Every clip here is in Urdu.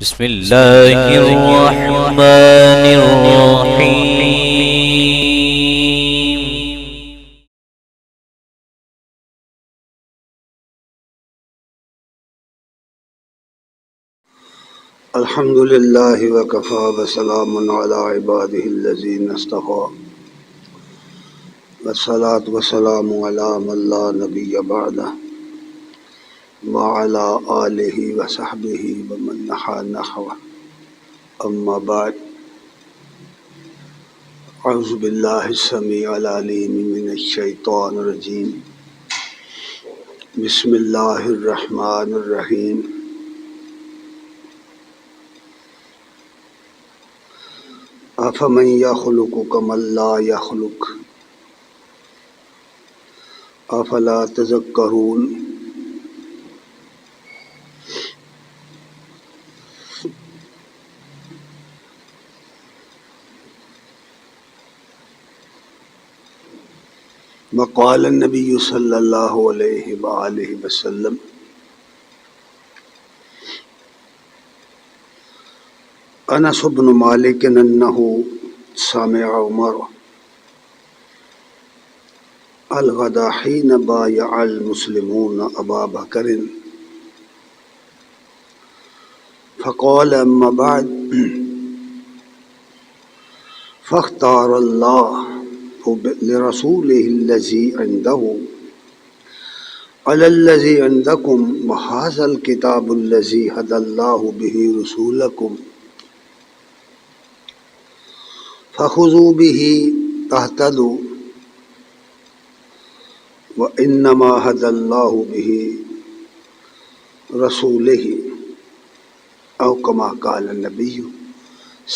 بسم الله الرحمن الرحيم. الحمد لله وكفى وسلام على عباده الذين اصطفى والصلاة والسلام على من لا نبي بعده وعلى آله وصحبه ومن نحى نحوه أما بعد. أعوذ بالله السميع العليم من الشيطان الرجيم. بسم الله الرحمن الرحيم. أفمن يخلق كمن لا يخلق أفلا تذكرون. وقال النبي صلى الله عليه وآله وسلم أنس بن مالك أنه سمع عمر الغدا حين بايع المسلمون أبا بكر فقال أما بعد فاختار الله لرسوله الذي عنده على الذي عندكم وهذا الكتاب الذي هدى الله به رسولكم فخذوا به تهتدوا وإنما هدى الله به رسوله أو كما قال النبي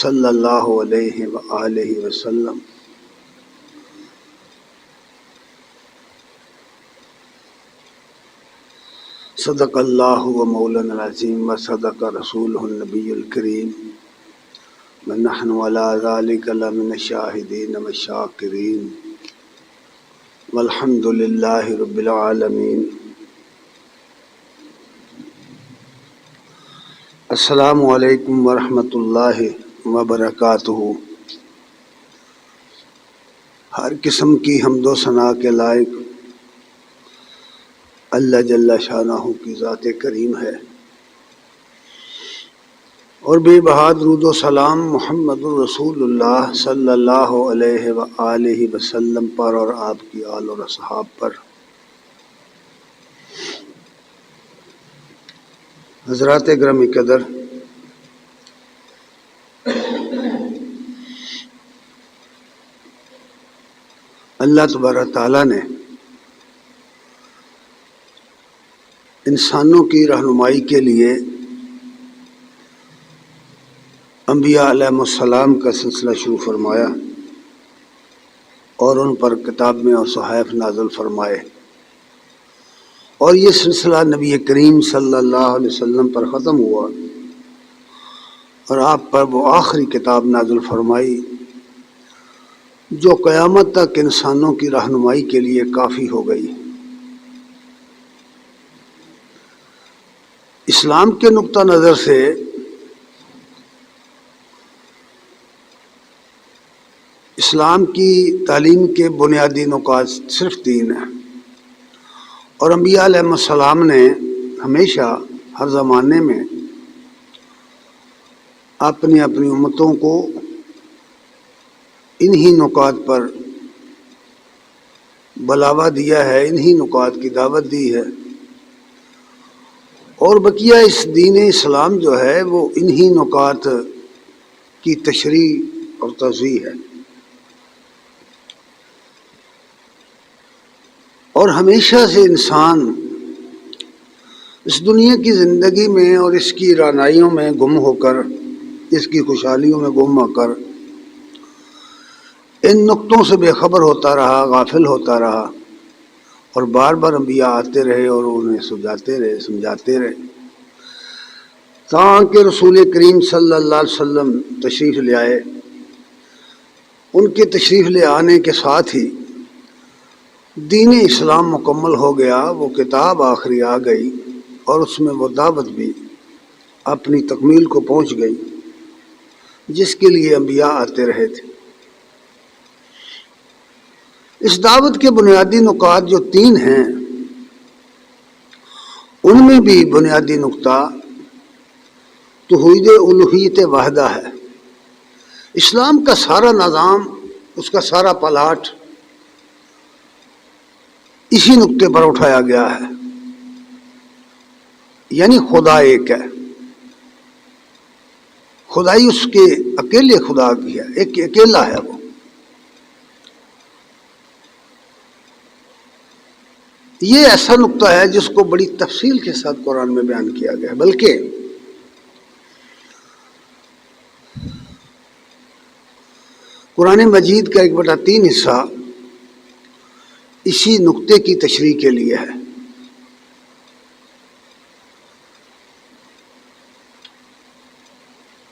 صلى الله عليه وآله وسلم. صدق اللہ و مولانا العظیم و صدق رسولہ النبی الکریم ونحن علی ذلک لمن الشاہدین والشاکرین والحمد للہ رب العالمین. السلام علیکم ورحمۃ اللہ وبرکاتہ. ہر قسم کی حمد و ثنا کے لائق اللہ جل شانہ کی ذات کریم ہے، اور بے بہا درود و سلام محمد الرسول اللہ صلی اللہ علیہ وآلہ وسلم پر اور آپ کی آل اور اصحاب پر. حضرات گرامی قدر، اللہ تبارک تعالیٰ نے انسانوں کی رہنمائی کے لیے انبیاء علیہ السلام کا سلسلہ شروع فرمایا اور ان پر کتابیں اور صحائف نازل فرمائے، اور یہ سلسلہ نبی کریم صلی اللہ علیہ وسلم پر ختم ہوا اور آپ پر وہ آخری کتاب نازل فرمائی جو قیامت تک انسانوں کی رہنمائی کے لیے کافی ہو گئی. اسلام کے نقطہ نظر سے اسلام کی تعلیم کے بنیادی نکات صرف 3 ہیں، اور انبیاء علیہ السلام نے ہمیشہ ہر زمانے میں اپنی امتوں کو انہی نکات پر بلاوا دیا ہے، انہی نکات کی دعوت دی ہے، اور بقیہ اس دین اسلام جو ہے وہ انہی نکات کی تشریح اور توضیح ہے. اور ہمیشہ سے انسان اس دنیا کی زندگی میں اور اس کی رعنائیوں میں گم ہو کر، اس کی خوشحالیوں میں گم ہو کر ان نقطوں سے بے خبر ہوتا رہا، غافل ہوتا رہا، اور بار بار انبیاء آتے رہے اور انہیں سمجھاتے رہے تاکہ رسول کریم صلی اللہ علیہ وسلم تشریف لے آئے. ان کے تشریف لے آنے کے ساتھ ہی دین اسلام مکمل ہو گیا، وہ کتاب آخری آ گئی اور اس میں وہ دعوت بھی اپنی تکمیل کو پہنچ گئی، جس کے لیے انبیاء آتے رہے تھے۔ اس دعوت کے بنیادی نکات جو 3 ہیں، ان میں بھی بنیادی نقطہ توحید الوہیت وحدہ ہے۔ اسلام کا سارا نظام، اس کا سارا پلاٹ اسی نقطے پر اٹھایا گیا ہے، یعنی خدا ایک ہے، خدائی اس کے اکیلے خدا کی ہے، ایک اکیلا ہے وہ۔ یہ ایسا نقطہ ہے جس کو بڑی تفصیل کے ساتھ قرآن میں بیان کیا گیا ہے، بلکہ قرآن مجید کا 1/3 حصہ اسی نقطے کی تشریح کے لیے ہے۔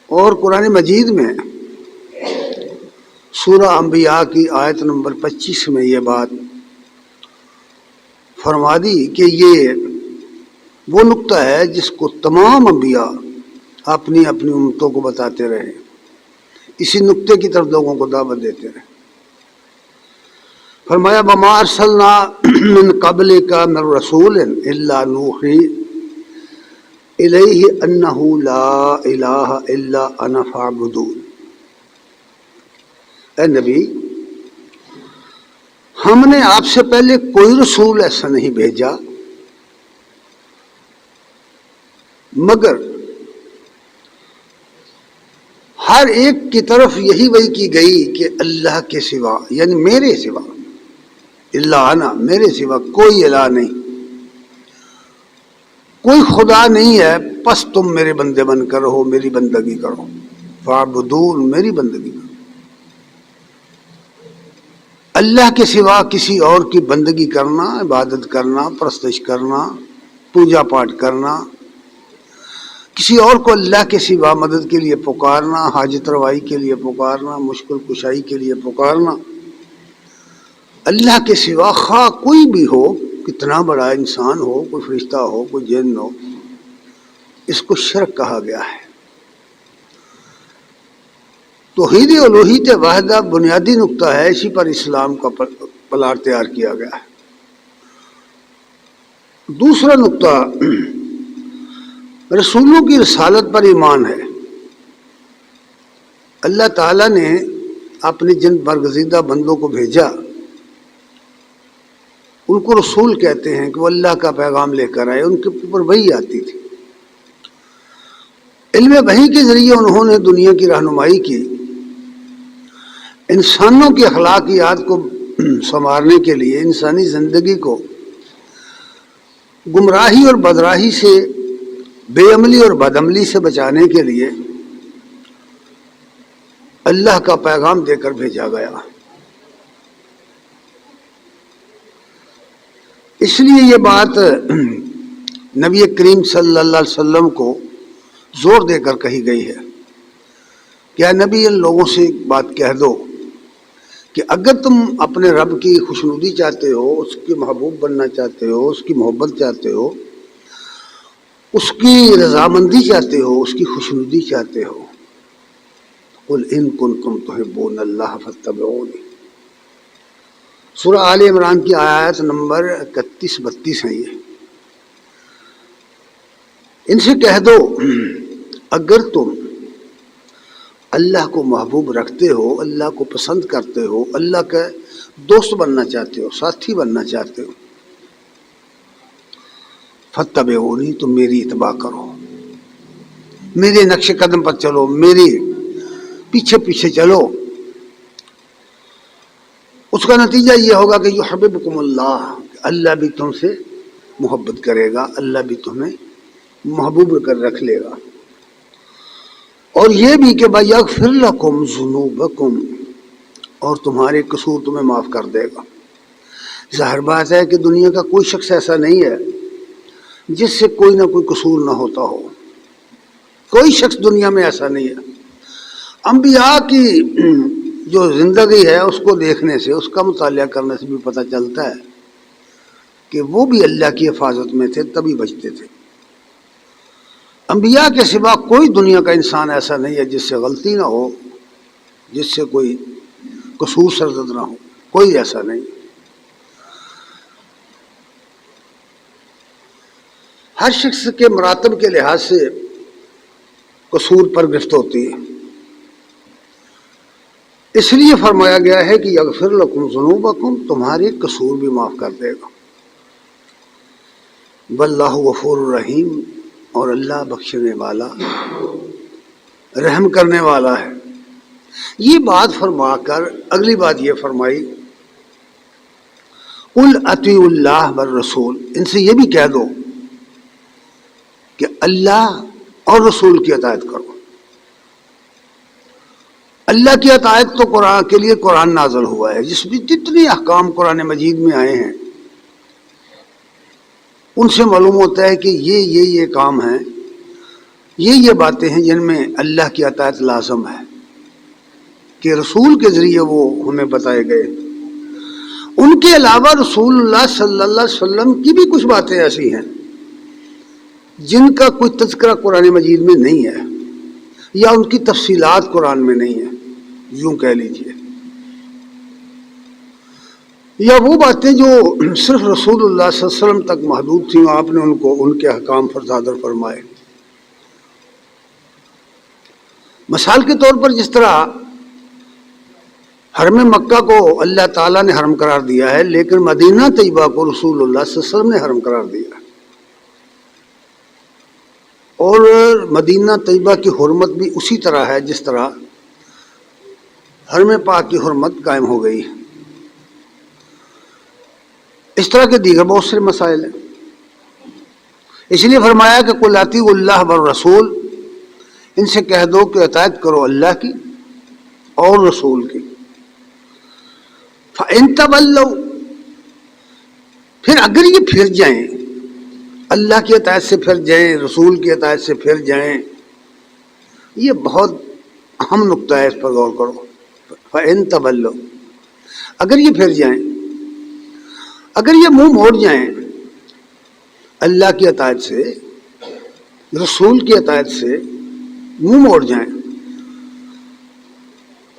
اور قرآن مجید میں سورہ انبیاء کی آیت نمبر 25 میں یہ بات فرما دی کہ یہ وہ نقطہ ہے جس کو تمام انبیاء اپنی اپنی امتوں کو بتاتے رہے، اسی نقطے کی طرف لوگوں کو دعوت دیتے رہے۔ فرمایا وَمَا أَرْسَلْنَا مِن قَبْلِكَ مِن رَّسُولٍ إِلَّا نُوحِي إِلَيْهِ أَنَّهُ لَا إِلَٰهَ إِلَّا أَنَا فَاعْبُدُونِ۔ اے نبی، ہم نے آپ سے پہلے کوئی رسول ایسا نہیں بھیجا مگر ہر ایک کی طرف یہی وحی کی گئی کہ اللہ کے سوا، یعنی میرے سوا، اللہ انا، میرے سوا کوئی الہ نہیں، کوئی خدا نہیں ہے، پس تم میرے بندے بن کر رہو، میری بندگی کرو، فاعبدون، میری بندگی کرو۔ اللہ کے سوا کسی اور کی بندگی کرنا، عبادت کرنا، پرستش کرنا، پوجا پاٹ کرنا، کسی اور کو اللہ کے سوا مدد کے لیے پکارنا، حاجت روائی کے لیے پکارنا، مشکل کشائی کے لیے پکارنا، اللہ کے سوا خواہ کوئی بھی ہو، کتنا بڑا انسان ہو، کوئی فرشتہ ہو، کوئی جن ہو، اس کو شرک کہا گیا ہے۔ توحید الوہیت وحدہ بنیادی نقطہ ہے، اسی پر اسلام کا پلار تیار کیا گیا ہے۔ دوسرا نقطہ رسولوں کی رسالت پر ایمان ہے۔ اللہ تعالیٰ نے اپنے جن برگزیدہ بندوں کو بھیجا، ان کو رسول کہتے ہیں کہ وہ اللہ کا پیغام لے کر آئے، ان کے اوپر وحی آتی تھی، علم وحی کے ذریعے انہوں نے دنیا کی رہنمائی کی، انسانوں کی اخلاقیات کو سنوارنے کے لیے، انسانی زندگی کو گمراہی اور بدراہی سے، بے عملی اور بدعملی سے بچانے کے لیے اللہ کا پیغام دے کر بھیجا گیا۔ اس لیے یہ بات نبی کریم صلی اللہ علیہ وسلم کو زور دے کر کہی گئی ہے کہ اے نبی، ان لوگوں سے ایک بات کہہ دو کہ اگر تم اپنے رب کی خوشنودی چاہتے ہو، اس کے محبوب بننا چاہتے ہو، اس کی محبت چاہتے ہو، اس کی رضامندی چاہتے ہو، اس کی خوشنودی چاہتے ہو، قل ان کنتم تحبون اللہ فاتبعونی۔ سورہ آل عمران کی آیات نمبر 31-32 ہیں یہ۔ ان سے کہہ دو اگر تم اللہ کو محبوب رکھتے ہو، اللہ کو پسند کرتے ہو، اللہ کا دوست بننا چاہتے ہو، ساتھی بننا چاہتے ہو، فاتبعونی، تم میری اتباع کرو، میرے نقش قدم پر چلو، میرے پیچھے پیچھے چلو۔ اس کا نتیجہ یہ ہوگا کہ یحببکم اللہ، اللہ بھی تم سے محبت کرے گا، اللہ بھی تمہیں محبوب کر رکھ لے گا، اور یہ بھی کہ یغفر لکم ذنوبکم، اور تمہارے قصور تمہیں معاف کر دے گا۔ ظاہر بات ہے کہ دنیا کا کوئی شخص ایسا نہیں ہے جس سے کوئی نہ کوئی قصور نہ ہوتا ہو، کوئی شخص دنیا میں ایسا نہیں ہے۔ انبیاء کی جو زندگی ہے اس کو دیکھنے سے، اس کا مطالعہ کرنے سے بھی پتہ چلتا ہے کہ وہ بھی اللہ کی حفاظت میں تھے، تبھی بچتے تھے۔ انبیاء کے سوا کوئی دنیا کا انسان ایسا نہیں ہے جس سے غلطی نہ ہو، جس سے کوئی قصور سرزد نہ ہو، کوئی ایسا نہیں۔ ہر شخص کے مراتب کے لحاظ سے قصور پر گرفت ہوتی ہے، اس لیے فرمایا گیا ہے کہ یغفر لکم ذنوبکم، تمہارے قصور بھی معاف کر دے گا۔ واللہ غفور الرحیم، اور اللہ بخشنے والا رحم کرنے والا ہے۔ یہ بات فرما کر اگلی بات یہ فرمائی، قل اطیعوا اللہ والرسول، ان سے یہ بھی کہہ دو کہ اللہ اور رسول کی اطاعت کرو۔ اللہ کی اطاعت تو قرآن کے لیے قرآن نازل ہوا ہے، جس میں جتنے احکام قرآن مجید میں آئے ہیں ان سے معلوم ہوتا ہے کہ یہ کام ہیں، یہ باتیں ہیں جن میں اللہ کی اطاعت لازم ہے، کہ رسول کے ذریعے وہ ہمیں بتائے گئے۔ ان کے علاوہ رسول اللہ صلی اللہ علیہ وسلم کی بھی کچھ باتیں ایسی ہیں جن کا کوئی تذکرہ قرآن مجید میں نہیں ہے، یا ان کی تفصیلات قرآن میں نہیں ہے، یوں کہہ لیجئے، یا وہ باتیں جو صرف رسول اللہ صلی اللہ علیہ وسلم تک محدود تھیں، آپ نے ان کے احکام صادر فرمائے۔ مثال کے طور پر جس طرح حرم مکہ کو اللہ تعالیٰ نے حرم قرار دیا ہے، لیکن مدینہ طیبہ کو رسول اللہ صلی اللہ علیہ وسلم نے حرم قرار دیا ہے، اور مدینہ طیبہ کی حرمت بھی اسی طرح ہے جس طرح حرم پاک کی حرمت قائم ہو گئی۔ اس طرح کے دیگر بہت سے مسائل ہیں، اس لیے فرمایا کہ قل اطیعوا اللہ والرسول، ان سے کہہ دو کہ اطاعت کرو اللہ کی اور رسول کی۔ فَإِن تَوَلَّوْا، پھر اگر یہ پھر جائیں، اللہ کی اطاعت سے پھر جائیں، رسول کی اطاعت سے پھر جائیں، یہ بہت اہم نقطہ ہے، اس پر غور کرو۔ فَإِن تَوَلَّوْا، اگر یہ پھر جائیں، اگر یہ منہ موڑ جائیں اللہ کی اطاعت سے، رسول کی اطاعت سے منہ موڑ جائیں۔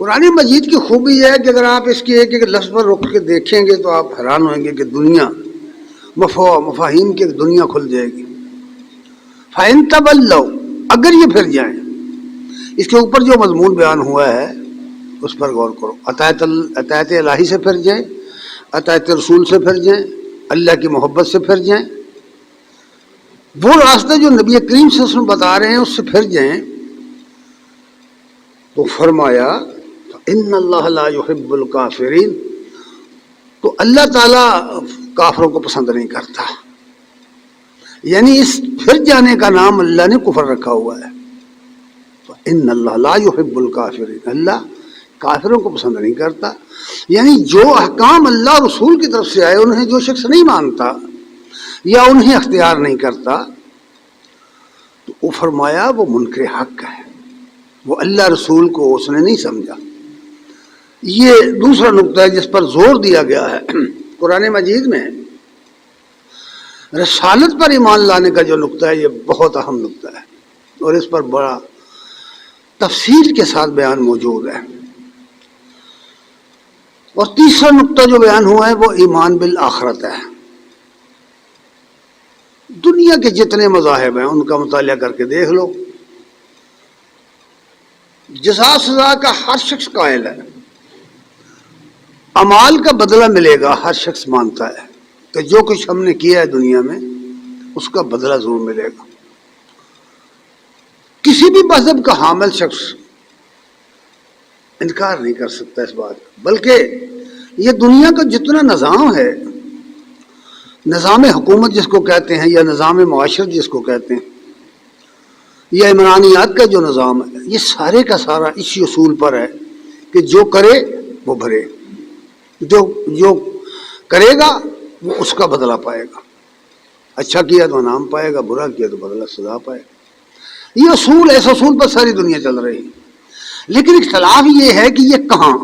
قرآن مجید کی خوبی یہ ہے کہ اگر آپ اس کے ایک ایک لفظ پر رک کے دیکھیں گے تو آپ حیران ہوئیں گے کہ دنیا مفاہیم کی ایک دنیا کھل جائے گی۔ فَإِن تَوَلَّوْا، اگر یہ پھر جائیں، اس کے اوپر جو مضمون بیان ہوا ہے اس پر غور کرو۔ اطاعت الہی سے پھر جائیں، اطاعت رسول سے پھر جائیں، اللہ کی محبت سے پھر جائیں، وہ راستہ جو نبی کریم صلی اللہ علیہ وسلم بتا رہے ہیں اس سے پھر جائیں، تو فرمایا ان اللہ لا يحب الکافرین، تو اللہ تعالیٰ کافروں کو پسند نہیں کرتا، یعنی اس پھر جانے کا نام اللہ نے کفر رکھا ہوا ہے۔ ان اللہ لا يحب الکافرین، اللہ کافروں کو پسند نہیں کرتا، یعنی جو احکام اللہ رسول کی طرف سے آئے انہیں جو شخص نہیں مانتا یا انہیں اختیار نہیں کرتا، تو وہ فرمایا وہ منکر حق ہے، وہ اللہ رسول کو اس نے نہیں سمجھا۔ یہ دوسرا نقطہ ہے جس پر زور دیا گیا ہے قرآن مجید میں۔ رسالت پر ایمان لانے کا جو نقطہ ہے یہ بہت اہم نقطہ ہے، اور اس پر بڑا تفصیل کے ساتھ بیان موجود ہے۔ اور تیسرا نقطہ جو بیان ہوا ہے وہ ایمان بالآخرت ہے۔ دنیا کے جتنے مذاہب ہیں ان کا مطالعہ کر کے دیکھ لو، جزا سزا کا ہر شخص قائل ہے، اعمال کا بدلہ ملے گا، ہر شخص مانتا ہے کہ جو کچھ ہم نے کیا ہے دنیا میں اس کا بدلہ ضرور ملے گا۔ کسی بھی مذہب کا حامل شخص انکار نہیں کر سکتا اس بات کا، بلکہ یہ دنیا کا جتنا نظام ہے، نظام حکومت جس کو کہتے ہیں یا نظام معاشرت جس کو کہتے ہیں، یا عمرانیات کا جو نظام ہے، یہ سارے کا سارا اسی اصول پر ہے کہ جو کرے وہ بھرے، جو کرے گا وہ اس کا بدلہ پائے گا، اچھا کیا تو انعام پائے گا، برا کیا تو بدلہ سزا پائے گا۔ یہ اصول، ایسا اصول پر ساری دنیا چل رہی ہے، لیکن اختلاف یہ ہے کہ یہ کہاں۔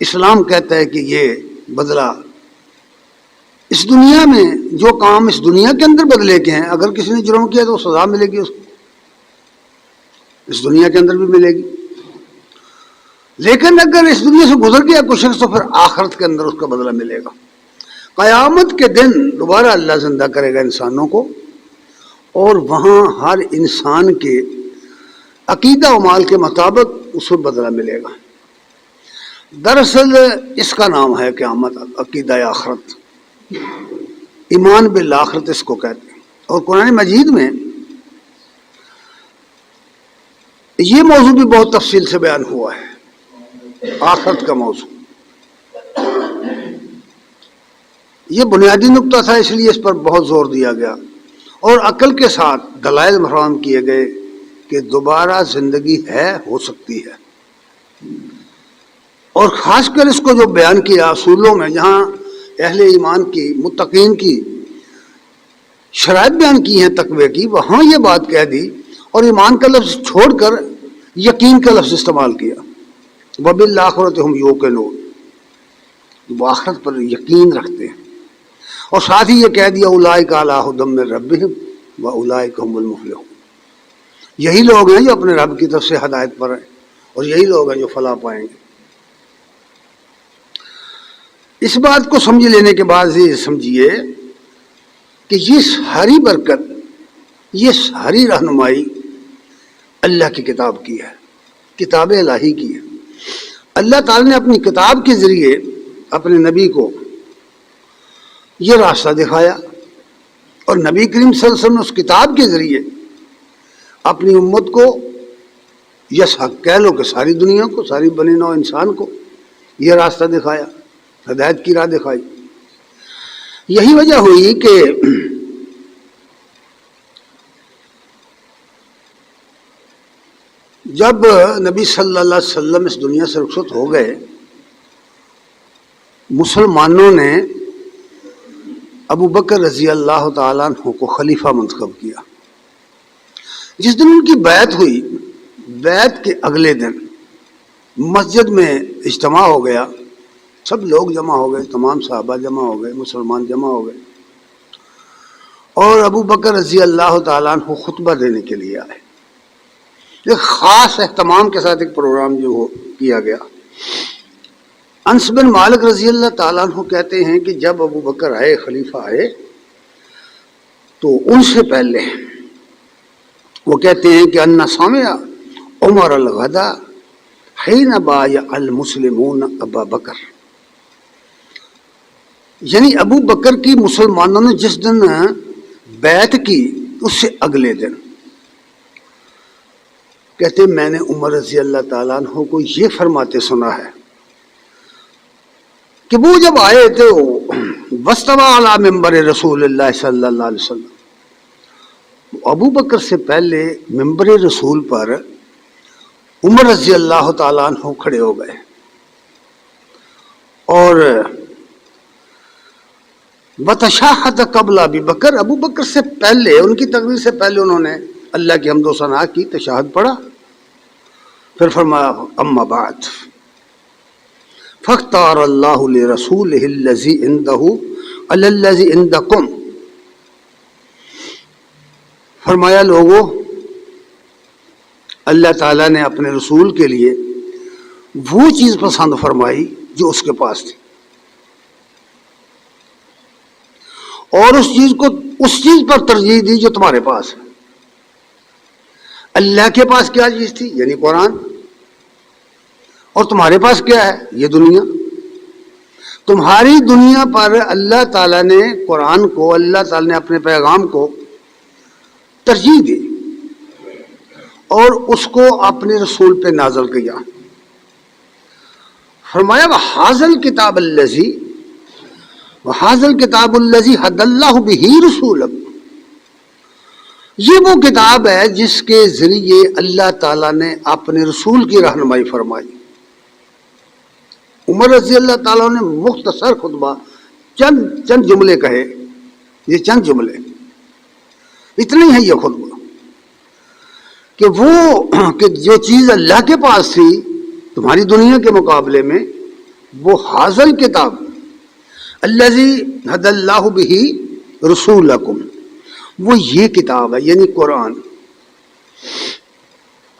اسلام کہتا ہے کہ یہ بدلہ اس دنیا میں جو کام اس دنیا کے اندر بدلے کے ہیں، اگر کسی نے جرم کیا تو سزا ملے گی اس کو، اس دنیا کے اندر بھی ملے گی. لیکن اگر اس دنیا سے گزر گیا کچھ شخص تو پھر آخرت کے اندر اس کا بدلہ ملے گا. قیامت کے دن دوبارہ اللہ زندہ کرے گا انسانوں کو، اور وہاں ہر انسان کے عقیدہ و مال کے مطابق اس کو بدلہ ملے گا. دراصل اس کا نام ہے قیامت، عقیدہ آخرت، ایمان بالآخرت اس کو کہتے ہیں. اور قرآن مجید میں یہ موضوع بھی بہت تفصیل سے بیان ہوا ہے، آخرت کا موضوع. یہ بنیادی نقطہ تھا، اس لیے اس پر بہت زور دیا گیا، اور عقل کے ساتھ دلائل فراہم کیے گئے کہ دوبارہ زندگی ہے، ہو سکتی ہے. اور خاص کر اس کو جو بیان کیا اصولوں میں، جہاں اہل ایمان کی، متقین کی شرائط بیان کی ہیں تقوی کی، وہاں یہ بات کہہ دی اور ایمان کا لفظ چھوڑ کر یقین کا لفظ استعمال کیا. وَبِالْآخِرَةِ هُمْ يُوقِنُونَ، وہ آخرت پر یقین رکھتے ہیں. اور ساتھ ہی یہ کہہ دیا اولئک علی ھدی من ربہم واولئک ھم المفلحون، یہی لوگ ہیں جو اپنے رب کی طرف سے ہدایت پر ہیں، اور یہی لوگ ہیں جو فلاح پائیں گے. اس بات کو سمجھ لینے کے بعد یہ سمجھیے کہ یہ ساری برکت، یہ ساری رہنمائی اللہ کی کتاب کی ہے، کتاب الہی کی ہے. اللہ تعالی نے اپنی کتاب کے ذریعے اپنے نبی کو یہ راستہ دکھایا، اور نبی کریم صلی اللہ علیہ وسلم نے اس کتاب کے ذریعے اپنی امت کو، یس کہہ لو کہ ساری دنیا کو، ساری بنی نوع انسان کو یہ راستہ دکھایا، ہدایت کی راہ دکھائی. یہی وجہ ہوئی کہ جب نبی صلی اللہ علیہ وسلم اس دنیا سے رخصت ہو گئے، مسلمانوں نے ابو بکر رضی اللہ تعالیٰ عنہ کو خلیفہ منتخب کیا. جس دن ان کی بیعت ہوئی، بیعت کے اگلے دن مسجد میں اجتماع ہو گیا، سب لوگ جمع ہو گئے، تمام صحابہ جمع ہو گئے، مسلمان جمع ہو گئے، اور ابو بکر رضی اللہ تعالیٰ عنہ خطبہ دینے کے لیے آئے. ایک خاص اہتمام کے ساتھ ایک پروگرام جو ہو کیا گیا. انس بن مالک رضی اللہ تعالیٰ عنہ کہتے ہیں کہ جب ابو بکر آئے، خلیفہ آئے، تو ان سے پہلے وہ کہتے ہیں کہ ان سمع عمر الغدا حین بایع المسلمون ابا بکر، یعنی ابو بکر کی مسلمانوں نے جس دن بیعت کی اس سے اگلے دن کہتے میں نے عمر رضی اللہ تعالیٰ عنہ کو یہ فرماتے سنا ہے کہ وہ جب آئے تھے واستوى علی ممبر رسول اللہ صلی اللہ علیہ وسلم، ابو بکر سے پہلے ممبر رسول پر عمر رضی اللہ تعالیٰ عنہ کھڑے ہو گئے، اور بتشہد قبل ابی بکر، ابو بکر سے پہلے، ان کی تقریر سے پہلے انہوں نے اللہ کی حمد و ثنا کی، تشہد پڑھا. پھر فرمایا اما بعد فاختار اللہ لرسولہ الذی عندہ علی الذی عندکم، فرمایا لوگو اللہ تعالیٰ نے اپنے رسول کے لیے وہ چیز پسند فرمائی جو اس کے پاس تھی، اور اس چیز پر ترجیح دی جو تمہارے پاس ہے. اللہ کے پاس کیا چیز تھی؟ یعنی قرآن. اور تمہارے پاس کیا ہے؟ یہ دنیا. تمہاری دنیا پر اللہ تعالیٰ نے قرآن کو، اللہ تعالیٰ نے اپنے پیغام کو ترجیح دی اور اس کو اپنے رسول پہ نازل کیا. فرمایا وَهَذَا الْكِتَابَ الَّذِي وَهَذَا الْكِتَابُ الَّذِي هَدَى اللَّهُ بِهِ رُسُولَهُ، یہ وہ کتاب ہے جس کے ذریعے اللہ تعالیٰ نے اپنے رسول کی رہنمائی فرمائی. عمر رضی اللہ تعالیٰ نے مختصر خطبہ، چند جملے کہے، یہ چند جملے، اتنا ہی ہے یہ خطبہ، کہ جو چیز اللہ کے پاس تھی تمہاری دنیا کے مقابلے میں، وہ حاصل کتاب الذی ھدی اللہ بہ رسولکم، وہ یہ کتاب ہے یعنی قرآن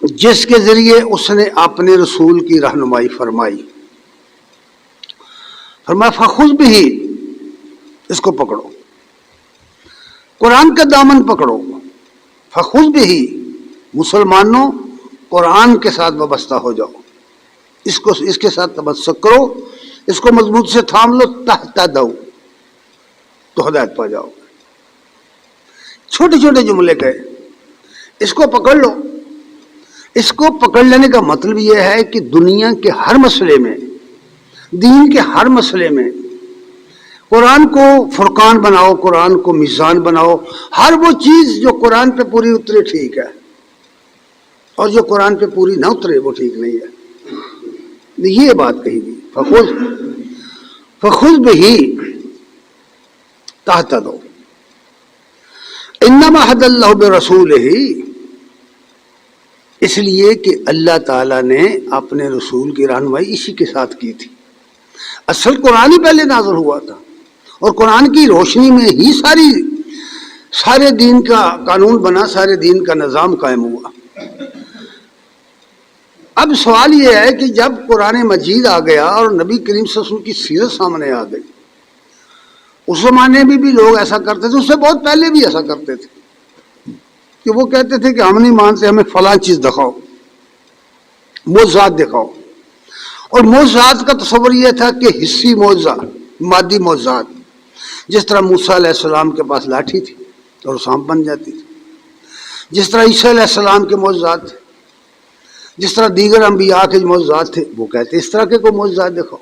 جس کے ذریعے اس نے اپنے رسول کی رہنمائی فرمائی. فرمایا فخذ بہ، اس کو پکڑو، قرآن کا دامن پکڑو. فخذ بہ، مسلمانوں قرآن کے ساتھ وابستہ ہو جاؤ، اس کے ساتھ تمسک کرو، اس کو مضبوط سے تھام لو. تہتدوا، تو ہدایت پا جاؤ. چھوٹے چھوٹے جملے کہے، اس کو پکڑ لو. اس کو پکڑ لینے کا مطلب یہ ہے کہ دنیا کے ہر مسئلے میں، دین کے ہر مسئلے میں قرآن کو فرقان بناؤ، قرآن کو میزان بناؤ. ہر وہ چیز جو قرآن پہ پوری اترے ٹھیک ہے، اور جو قرآن پہ پوری نہ اترے وہ ٹھیک نہیں ہے. یہ بات کہی گئی. فخذ بہ تہتدوا انما ھدی اللہ برسولہ، اس لیے کہ اللہ تعالیٰ نے اپنے رسول کی رہنمائی اسی کے ساتھ کی تھی. اصل قرآن ہی پہلے نازل ہوا تھا، اور قرآن کی روشنی میں ہی سارے دین کا قانون بنا، سارے دین کا نظام قائم ہوا. اب سوال یہ ہے کہ جب قرآن مجید آ گیا اور نبی کریم صلی اللہ علیہ وسلم کی سیرت سامنے آ گئی، اس زمانے میں بھی لوگ ایسا کرتے تھے، اس سے بہت پہلے بھی ایسا کرتے تھے کہ وہ کہتے تھے کہ ہم نہیں مانتے، ہمیں فلاں چیز دکھاؤ، معجزات دکھاؤ. اور معجزات کا تصور یہ تھا کہ حصی معجزہ، مادی معجزات، جس طرح موسیٰ علیہ السلام کے پاس لاٹھی تھی اور سانپ بن جاتی تھی، جس طرح عیسیٰ علیہ السلام کے معجزات تھے، جس طرح دیگر انبیاء کے معجزات تھے، وہ کہتے اس طرح کے کوئی معجزات دکھاؤ.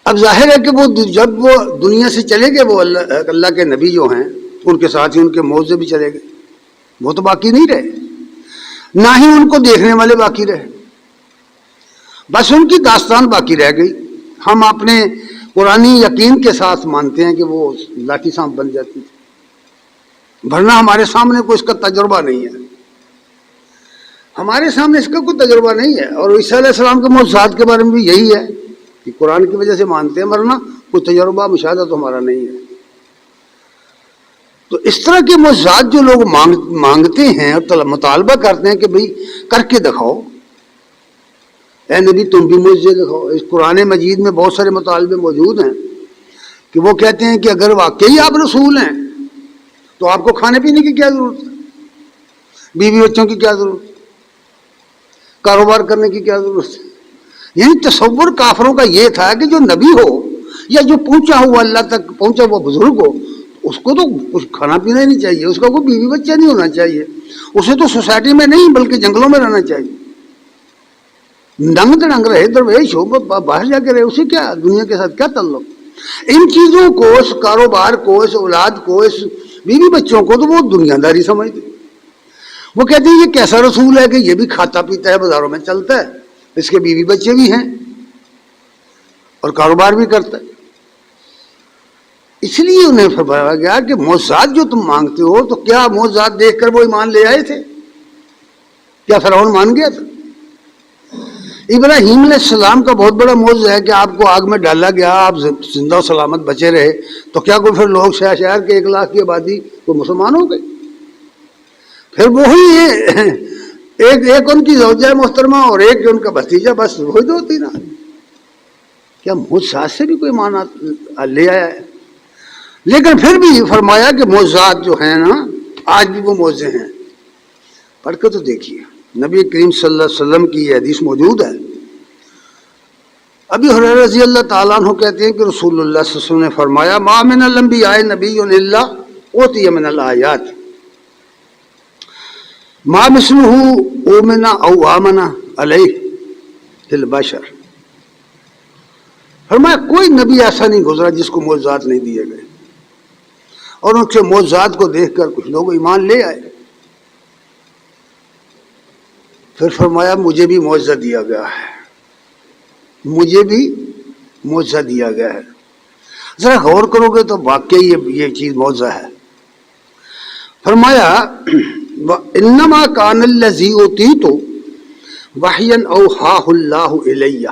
اب ظاہر ہے کہ وہ جب وہ دنیا سے چلے گئے، وہ اللہ کے نبی جو ہیں ان کے ساتھ ہی ان کے معجزے بھی چلے گئے، وہ تو باقی نہیں رہے، نہ ہی ان کو دیکھنے والے باقی رہے، بس ان کی داستان باقی رہ گئی. ہم اپنے قرآنی یقین کے ساتھ مانتے ہیں کہ وہ لاٹھی سانپ بن جاتی تھی، ورنہ ہمارے سامنے کوئی اس کا تجربہ نہیں ہے، ہمارے سامنے اس کا کوئی تجربہ نہیں ہے. اور عیسیٰ علیہ السلام کے معجزات کے بارے میں بھی یہی ہے کہ قرآن کی وجہ سے مانتے ہیں، ورنہ کوئی تجربہ مشاہدہ تو ہمارا نہیں ہے. تو اس طرح کے معجزات جو لوگ مانگتے ہیں اور مطالبہ کرتے ہیں کہ بھئی کر کے دکھاؤ، اے نبی تم بھی معجزے دکھاؤ. اس قرآن مجید میں بہت سارے مطالبے موجود ہیں کہ وہ کہتے ہیں کہ اگر واقعی آپ رسول ہیں تو آپ کو کھانے پینے کی کیا ضرورت ہے، بیوی بچوں کی کیا ضرورت ہے، کاروبار کرنے کی کیا ضرورت ہے. یعنی تصور کافروں کا یہ تھا کہ جو نبی ہو یا جو پہنچا ہوا اللہ تک پہنچا ہوا بزرگ ہو، اس کو تو کچھ کھانا پینا ہی نہیں چاہیے، اس کا کوئی بیوی بچہ نہیں ہونا چاہیے، اسے تو سوسائٹی میں نہیں بلکہ جنگلوں میں رہنا چاہیے. ڈنگ ڈنگ رہے درویش ہو، باہر جا کے رہے، اسے کیا دنیا کے ساتھ کیا تعلق. ان چیزوں کو، اس کاروبار کو، اس اولاد کو، اس بیوی بچوں کو تو وہ دنیا داری سمجھتے. وہ کہتے ہیں یہ کیسا رسول ہے کہ یہ بھی کھاتا پیتا ہے، بازاروں میں چلتا ہے، اس کے بیوی بچے بھی ہیں اور کاروبار بھی کرتا ہے. اس لیے انہیں فرمایا گیا کہ معجزات جو تم مانگتے ہو، تو کیا معجزات دیکھ کر وہ ایمان لے آئے تھے؟ کیا فرعون مان گیا تھا؟ ابراہیم علیہ السلام کا بہت بڑا معجزہ ہے کہ آپ کو آگ میں ڈالا گیا، آپ زندہ و سلامت بچے رہے، تو کیا کوئی پھر لوگ شہر کے 1 لاکھ کی آبادی کو مسلمان ہو گئی؟ پھر وہی ایک ان کی زوجہ محترمہ اور ایک ان کا بھتیجا، بس وہی 2-3 آدمی. کیا معجزات سے بھی کوئی معنی لے آیا ہے؟ لیکن پھر بھی فرمایا کہ معجزات جو ہیں نا، آج بھی وہ معجزے ہیں. پڑھ کے تو دیکھیے، نبی کریم صلی اللہ علیہ وسلم کی یہ حدیث موجود ہے. ابی ہریرہ رضی اللہ تعالیٰ عنہ کہتے ہیں کہ رسول اللہ صلی اللہ علیہ وسلم نے فرمایا ما من الانبیاء نبی الا اوتی من الآیات ما مثلہ اومن او آمن علیہ البشر. فرمایا کوئی نبی ایسا نہیں گزرا جس کو معجزات نہیں دیے گئے، اور ان کے معجزات کو دیکھ کر کچھ لوگ ایمان لے آئے. پھر فرمایا مجھے بھی معجزہ دیا گیا ہے، مجھے بھی معجزہ دیا گیا ہے. ذرا غور کرو گے تو واقعی یہ چیز معجزہ ہے. فرمایا انما کان الذی اوتیت وحیا اوحاہ اللہ الی،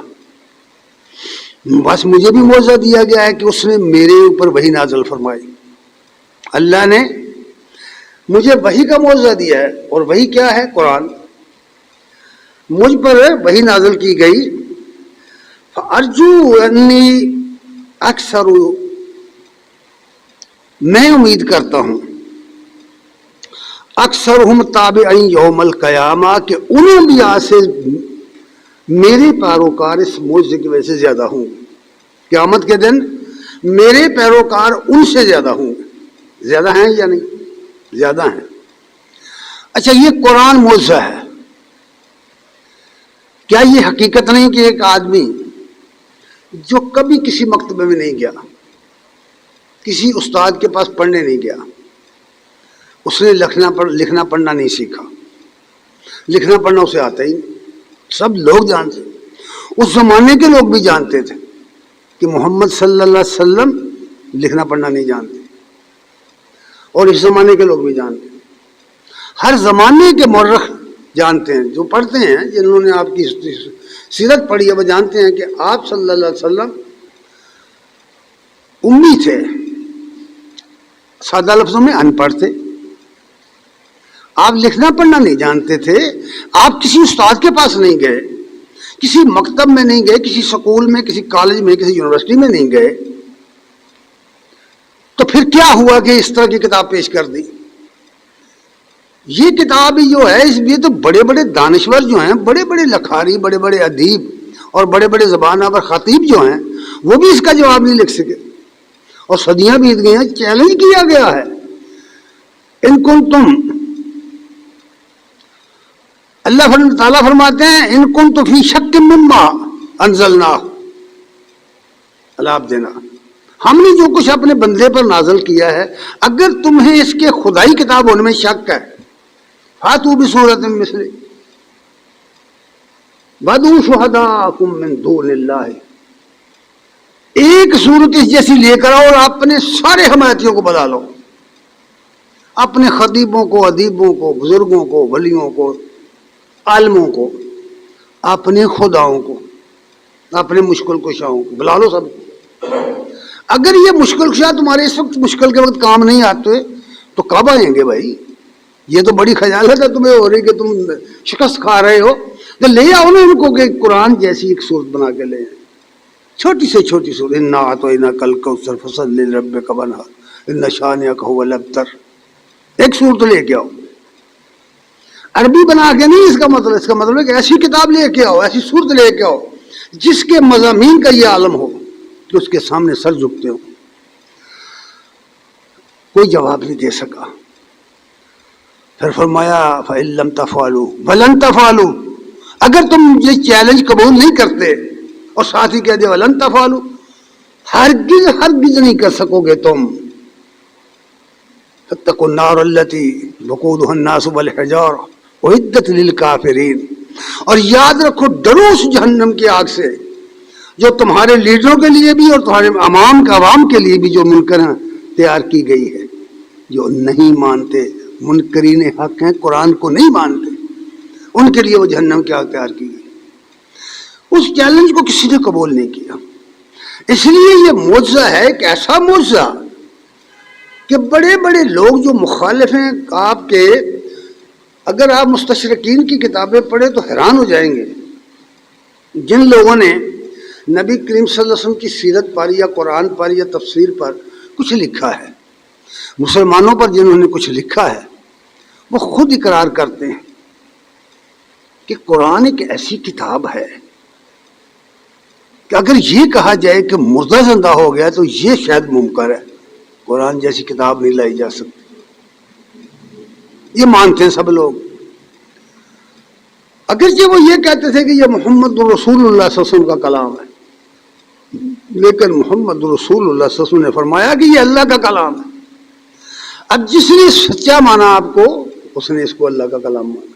بس مجھے بھی معجزہ دیا گیا ہے کہ اس نے میرے اوپر وحی نازل فرمائی. اللہ نے مجھے وحی کا معجزہ دیا ہے، اور وحی کیا ہے؟ قرآن. مجھ پر وحی نازل کی گئی. فارجو انی اکثر، میں امید کرتا ہوں، اکثر ہم تابعین یوم القیامہ، کہ ان انبیاء سے میرے پیروکار اس معجزے کی وجہ سے زیادہ ہوں گے. قیامت کے دن میرے پیروکار ان سے زیادہ ہوں گے. زیادہ ہیں یا نہیں؟ زیادہ ہیں. اچھا، یہ قرآن معجزہ ہے. کیا یہ حقیقت نہیں کہ ایک آدمی جو کبھی کسی مکتبے میں نہیں گیا، کسی استاد کے پاس پڑھنے نہیں گیا، اس نے لکھنا پڑھنا نہیں سیکھا، لکھنا پڑھنا اسے آتا ہی نہیں. سب لوگ جانتے، اس زمانے کے لوگ بھی جانتے تھے کہ محمد صلی اللہ علیہ وسلم لکھنا پڑھنا نہیں جانتے، اور اس زمانے کے لوگ بھی جانتے. ہر زمانے کے مورخ جانتے ہیں، جو پڑھتے ہیں، جنہوں نے آپ کی سیرت پڑھی ہے، وہ جانتے ہیں کہ آپ صلی اللہ علیہ وسلم امی تھے، سادہ لفظوں میں ان پڑھ تھے. آپ لکھنا پڑھنا نہیں جانتے تھے. آپ کسی استاد کے پاس نہیں گئے، کسی مکتب میں نہیں گئے، کسی سکول میں، کسی کالج میں، کسی یونیورسٹی میں نہیں گئے. تو پھر کیا ہوا کہ اس طرح کی کتاب پیش کر دی؟ یہ کتاب جو ہے، اس لیے تو بڑے بڑے دانشور جو ہیں، بڑے بڑے لکھاری، بڑے بڑے ادیب اور بڑے بڑے زبان آور خطیب جو ہیں، وہ بھی اس کا جواب نہیں لکھ سکے. اور صدیاں بیت گئی ہیں. چیلنج کیا گیا ہے، ان کنتم، اللہ تعالیٰ فرماتے ہیں، ان کنتم فی شک مما انزلنا، اللہ دینا، ہم نے جو کچھ اپنے بندے پر نازل کیا ہے، اگر تمہیں اس کے خدائی کتاب ہونے میں شک ہے، فاتوا بسورۃ من مثلہ وادعوا شہداءکم من دون اللہ، ایک صورت اس جیسی لے کر آؤ اور اپنے سارے حمایتیوں کو بلا لو، اپنے خطیبوں کو، ادیبوں کو، بزرگوں کو، ولیوں کو، عالموں کو، اپنے خداؤں کو، اپنے مشکل کشاؤں کو بلا لو سب. اگر یہ مشکل کشا تمہارے اس وقت مشکل کے وقت کام نہیں آتے تو کب آئیں گے بھائی؟ یہ تو بڑی خجالت ہے تمہیں ہو رہی کہ تم شکست کھا رہے ہو. تو لے آؤ نا ان کو کہ قرآن جیسی ایک صورت بنا کے لے آئیں، چھوٹی سے چھوٹی صورت. انا اعطیناک الکوثر فصلی لربک وانحر ان شانئک ھو الابتر، ایک صورت لے کے آؤ. عربی بنا کے نہیں، اس کا مطلب ہے کہ ایسی کتاب لے کے آؤ، ایسی صورت لے کے آؤ جس کے مضامین کا یہ عالم ہو کہ اس کے سامنے سر جھکتے ہو. کوئی جواب نہیں دے سکا. پھر فرمایا فَإِن لَّمْ تَفْعَلُوا وَلَن تَفْعَلُوا، اگر تم یہ چیلنج قبول نہیں کرتے، اور ساتھ ہی کہہ دیا وَلَن تَفْعَلُوا، ہرگز نہیں کر سکو گے تم. فَاتَّقُوا النَّارَ الَّتِي وَقُودُهَا النَّاسُ وَالْحِجَارَةُ اُعِدَّتْ لِلْكَافِرِينَ، اور یاد رکھو، ڈرو اس جہنم کی آگ سے جو تمہارے لیڈروں کے لیے بھی اور تمہارے عوام کے لیے بھی جو منکر ہیں تیار کی گئی ہے، جو نہیں مانتے، منکرین حق ہیں، قرآن کو نہیں مانتے، ان کے لیے وہ جہنم کی آگ تیار کی گئی. اس چیلنج کو کسی نے قبول نہیں کیا. اس لیے یہ معجزہ ہے، ایک ایسا معجزہ کہ بڑے بڑے لوگ جو مخالف ہیں آپ کے، اگر آپ مستشرقین کی کتابیں پڑھیں تو حیران ہو جائیں گے. جن لوگوں نے نبی کریم صلی اللہ علیہ وسلم کی سیرت پر یا قرآن پر یا تفسیر پر کچھ لکھا ہے، مسلمانوں پر جنہوں نے کچھ لکھا ہے، وہ خود اقرار کرتے ہیں کہ قرآن ایک ایسی کتاب ہے کہ اگر یہ کہا جائے کہ مردہ زندہ ہو گیا تو یہ شاید ممکن ہے، قرآن جیسی کتاب نہیں لائی جا سکتی. یہ مانتے ہیں سب لوگ. اگرچہ وہ یہ کہتے تھے کہ یہ محمد رسول اللہ صلی اللہ علیہ وسلم کا کلام ہے، لیکن محمد رسول اللہ صلی اللہ علیہ وسلم نے فرمایا کہ یہ اللہ کا کلام ہے. اب جس نے سچا مانا آپ کو، اس نے اس کو اللہ کا کلام مانا.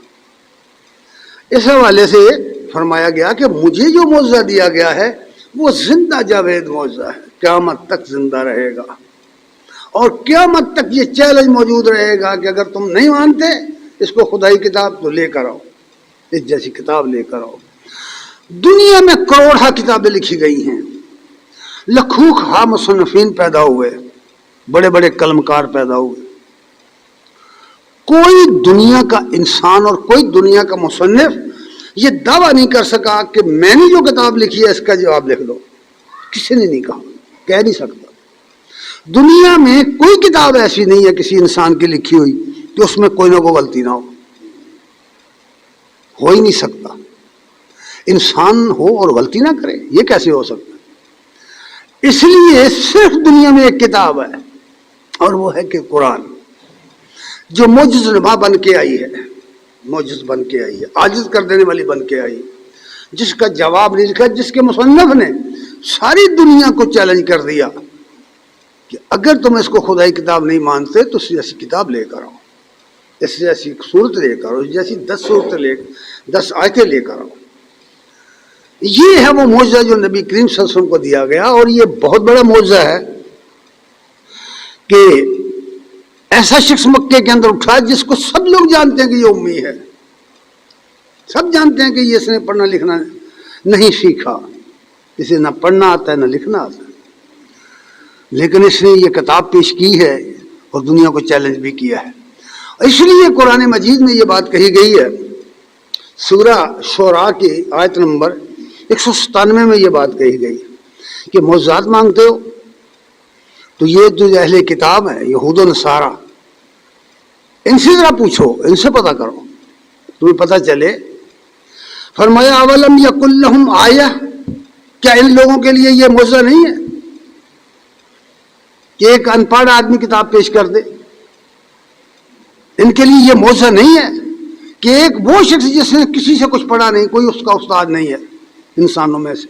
اس حوالے سے فرمایا گیا کہ مجھے جو معجزہ دیا گیا ہے وہ زندہ جاوید معجزہ ہے، قیامت تک زندہ رہے گا، اور قیامت تک یہ چیلنج موجود رہے گا کہ اگر تم نہیں مانتے اس کو خدائی کتاب تو لے کر آؤ، اس جیسی کتاب لے کر آؤ. دنیا میں کروڑہ کتابیں لکھی گئی ہیں، لکھوں خواہ مصنفین پیدا ہوئے، بڑے بڑے قلمکار پیدا ہوئے، کوئی دنیا کا انسان اور کوئی دنیا کا مصنف یہ دعویٰ نہیں کر سکا کہ میں نے جو کتاب لکھی ہے اس کا جواب لکھ دو. کسی نے نہیں کہا، کہہ نہیں سکتا. دنیا میں کوئی کتاب ایسی نہیں ہے کسی انسان کی لکھی ہوئی کہ اس میں کوئی نہ کوئی غلطی نہ ہو ہی نہیں سکتا. انسان ہو اور غلطی نہ کرے، یہ کیسے ہو سکتا؟ اس لیے صرف دنیا میں ایک کتاب ہے اور وہ ہے کہ قرآن، جو معجز نما بن کے آئی ہے، معجز بن کے آئی ہے، عاجز کر دینے والی بن کے آئی، جس کا جواب نہیں لکھا، جس کے مصنف نے ساری دنیا کو چیلنج کر دیا کہ اگر تم اس کو خدائی کتاب نہیں مانتے تو اس جیسی کتاب لے کر آؤ، اس جیسی صورت لے کر آؤ، اس جیسی 10 آیتیں لے کر آؤ. یہ ہے وہ معجزہ جو نبی کریم صلی اللہ علیہ وسلم کو دیا گیا، اور یہ بہت بڑا معجزہ ہے کہ ایسا شخص مکے کے اندر اٹھا جس کو سب لوگ جانتے ہیں کہ یہ امی ہے، سب جانتے ہیں کہ یہ اس نے پڑھنا لکھنا نہیں سیکھا، اسے نہ پڑھنا آتا ہے نہ لکھنا آتا ہے، لیکن اس نے یہ کتاب پیش کی ہے اور دنیا کو چیلنج بھی کیا ہے. اس لیے قرآن مجید میں یہ بات کہی گئی ہے، سورہ شعراء کی آیت نمبر 197 میں یہ بات کہی گئی کہ معجزات مانگتے ہو تو یہ جو اہل کتاب ہے یہود و نصارہ، ان سے ذرا پوچھو، ان سے پتہ کرو، تمہیں پتہ چلے. فرمایا اولم یکن لہم آیہ، کیا ان لوگوں کے لیے یہ معجزہ نہیں ہے کہ ایک ان پڑھ آدمی کتاب پیش کر دے؟ ان کے لیے یہ معجزہ نہیں ہے کہ ایک وہ شخص جس نے کسی سے کچھ پڑھا نہیں، کوئی اس کا استاد نہیں ہے انسانوں میں سے،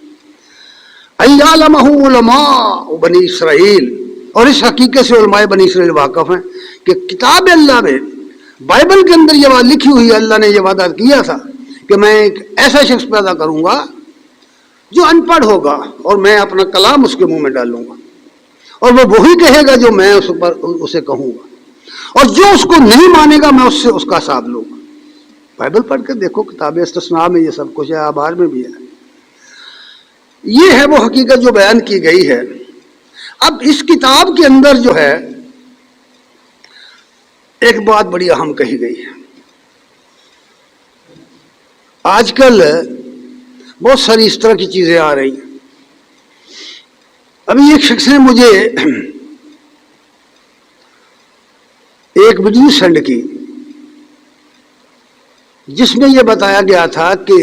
ایعلمہ علماء بنی اسرائیل، اور اس حقیقت سے علماء بنی اسرائیل واقف ہیں کہ کتاب اللہ میں، بائبل کے اندر یہ بات لکھی ہوئی ہے، اللہ نے یہ وعدہ کیا تھا کہ میں ایک ایسا شخص پیدا کروں گا جو ان پڑھ ہوگا اور میں اپنا کلام اس کے منہ میں ڈالوں گا اور وہ وہی کہے گا جو میں اسے کہوں گا، اور جو اس کو نہیں مانے گا میں اس سے اس کا حساب لوں گا. بائبل پڑھ کے دیکھو، کتاب استثناء میں یہ سب کچھ ہے، آبار میں بھی ہے. یہ ہے وہ حقیقت جو بیان کی گئی ہے. اب اس کتاب کے اندر جو ہے ایک بات بڑی اہم کہی گئی ہے. آج کل بہت ساری اس طرح کی چیزیں آ رہی ہیں. ابھی ایک شخص نے مجھے ایک ویڈیو سینڈ کی جس میں یہ بتایا گیا تھا کہ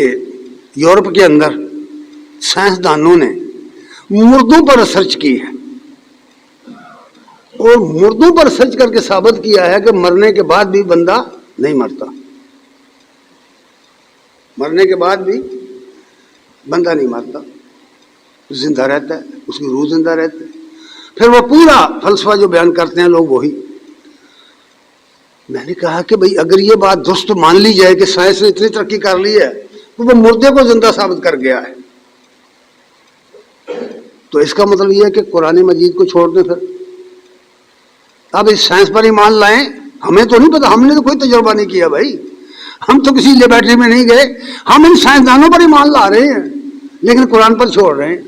یورپ کے اندر سائنسدانوں نے مردوں پر ریسرچ کی ہے اور مردوں پر ریسرچ کر کے ثابت کیا ہے کہ مرنے کے بعد بھی بندہ نہیں مرتا، مرنے کے بعد بھی بندہ نہیں مرتا، زندہ رہتا ہے، اس کی روح زندہ رہتی ہے. پھر وہ پورا فلسفہ جو بیان کرتے ہیں لوگ وہی. میں نے کہا کہ بھئی اگر یہ بات درست مان لی جائے کہ سائنس نے اتنی ترقی کر لی ہے تو وہ مردے کو زندہ ثابت کر گیا ہے، تو اس کا مطلب یہ ہے کہ قرآن مجید کو چھوڑ دیں. پھر اب اس سائنس پر ایمان لائیں، ہمیں تو نہیں پتا، ہم نے تو کوئی تجربہ نہیں کیا بھائی، ہم تو کسی لیبارٹری میں نہیں گئے، ہم ان سائنسدانوں پر ایمان لا رہے ہیں لیکن قرآن پر چھوڑ رہے ہیں.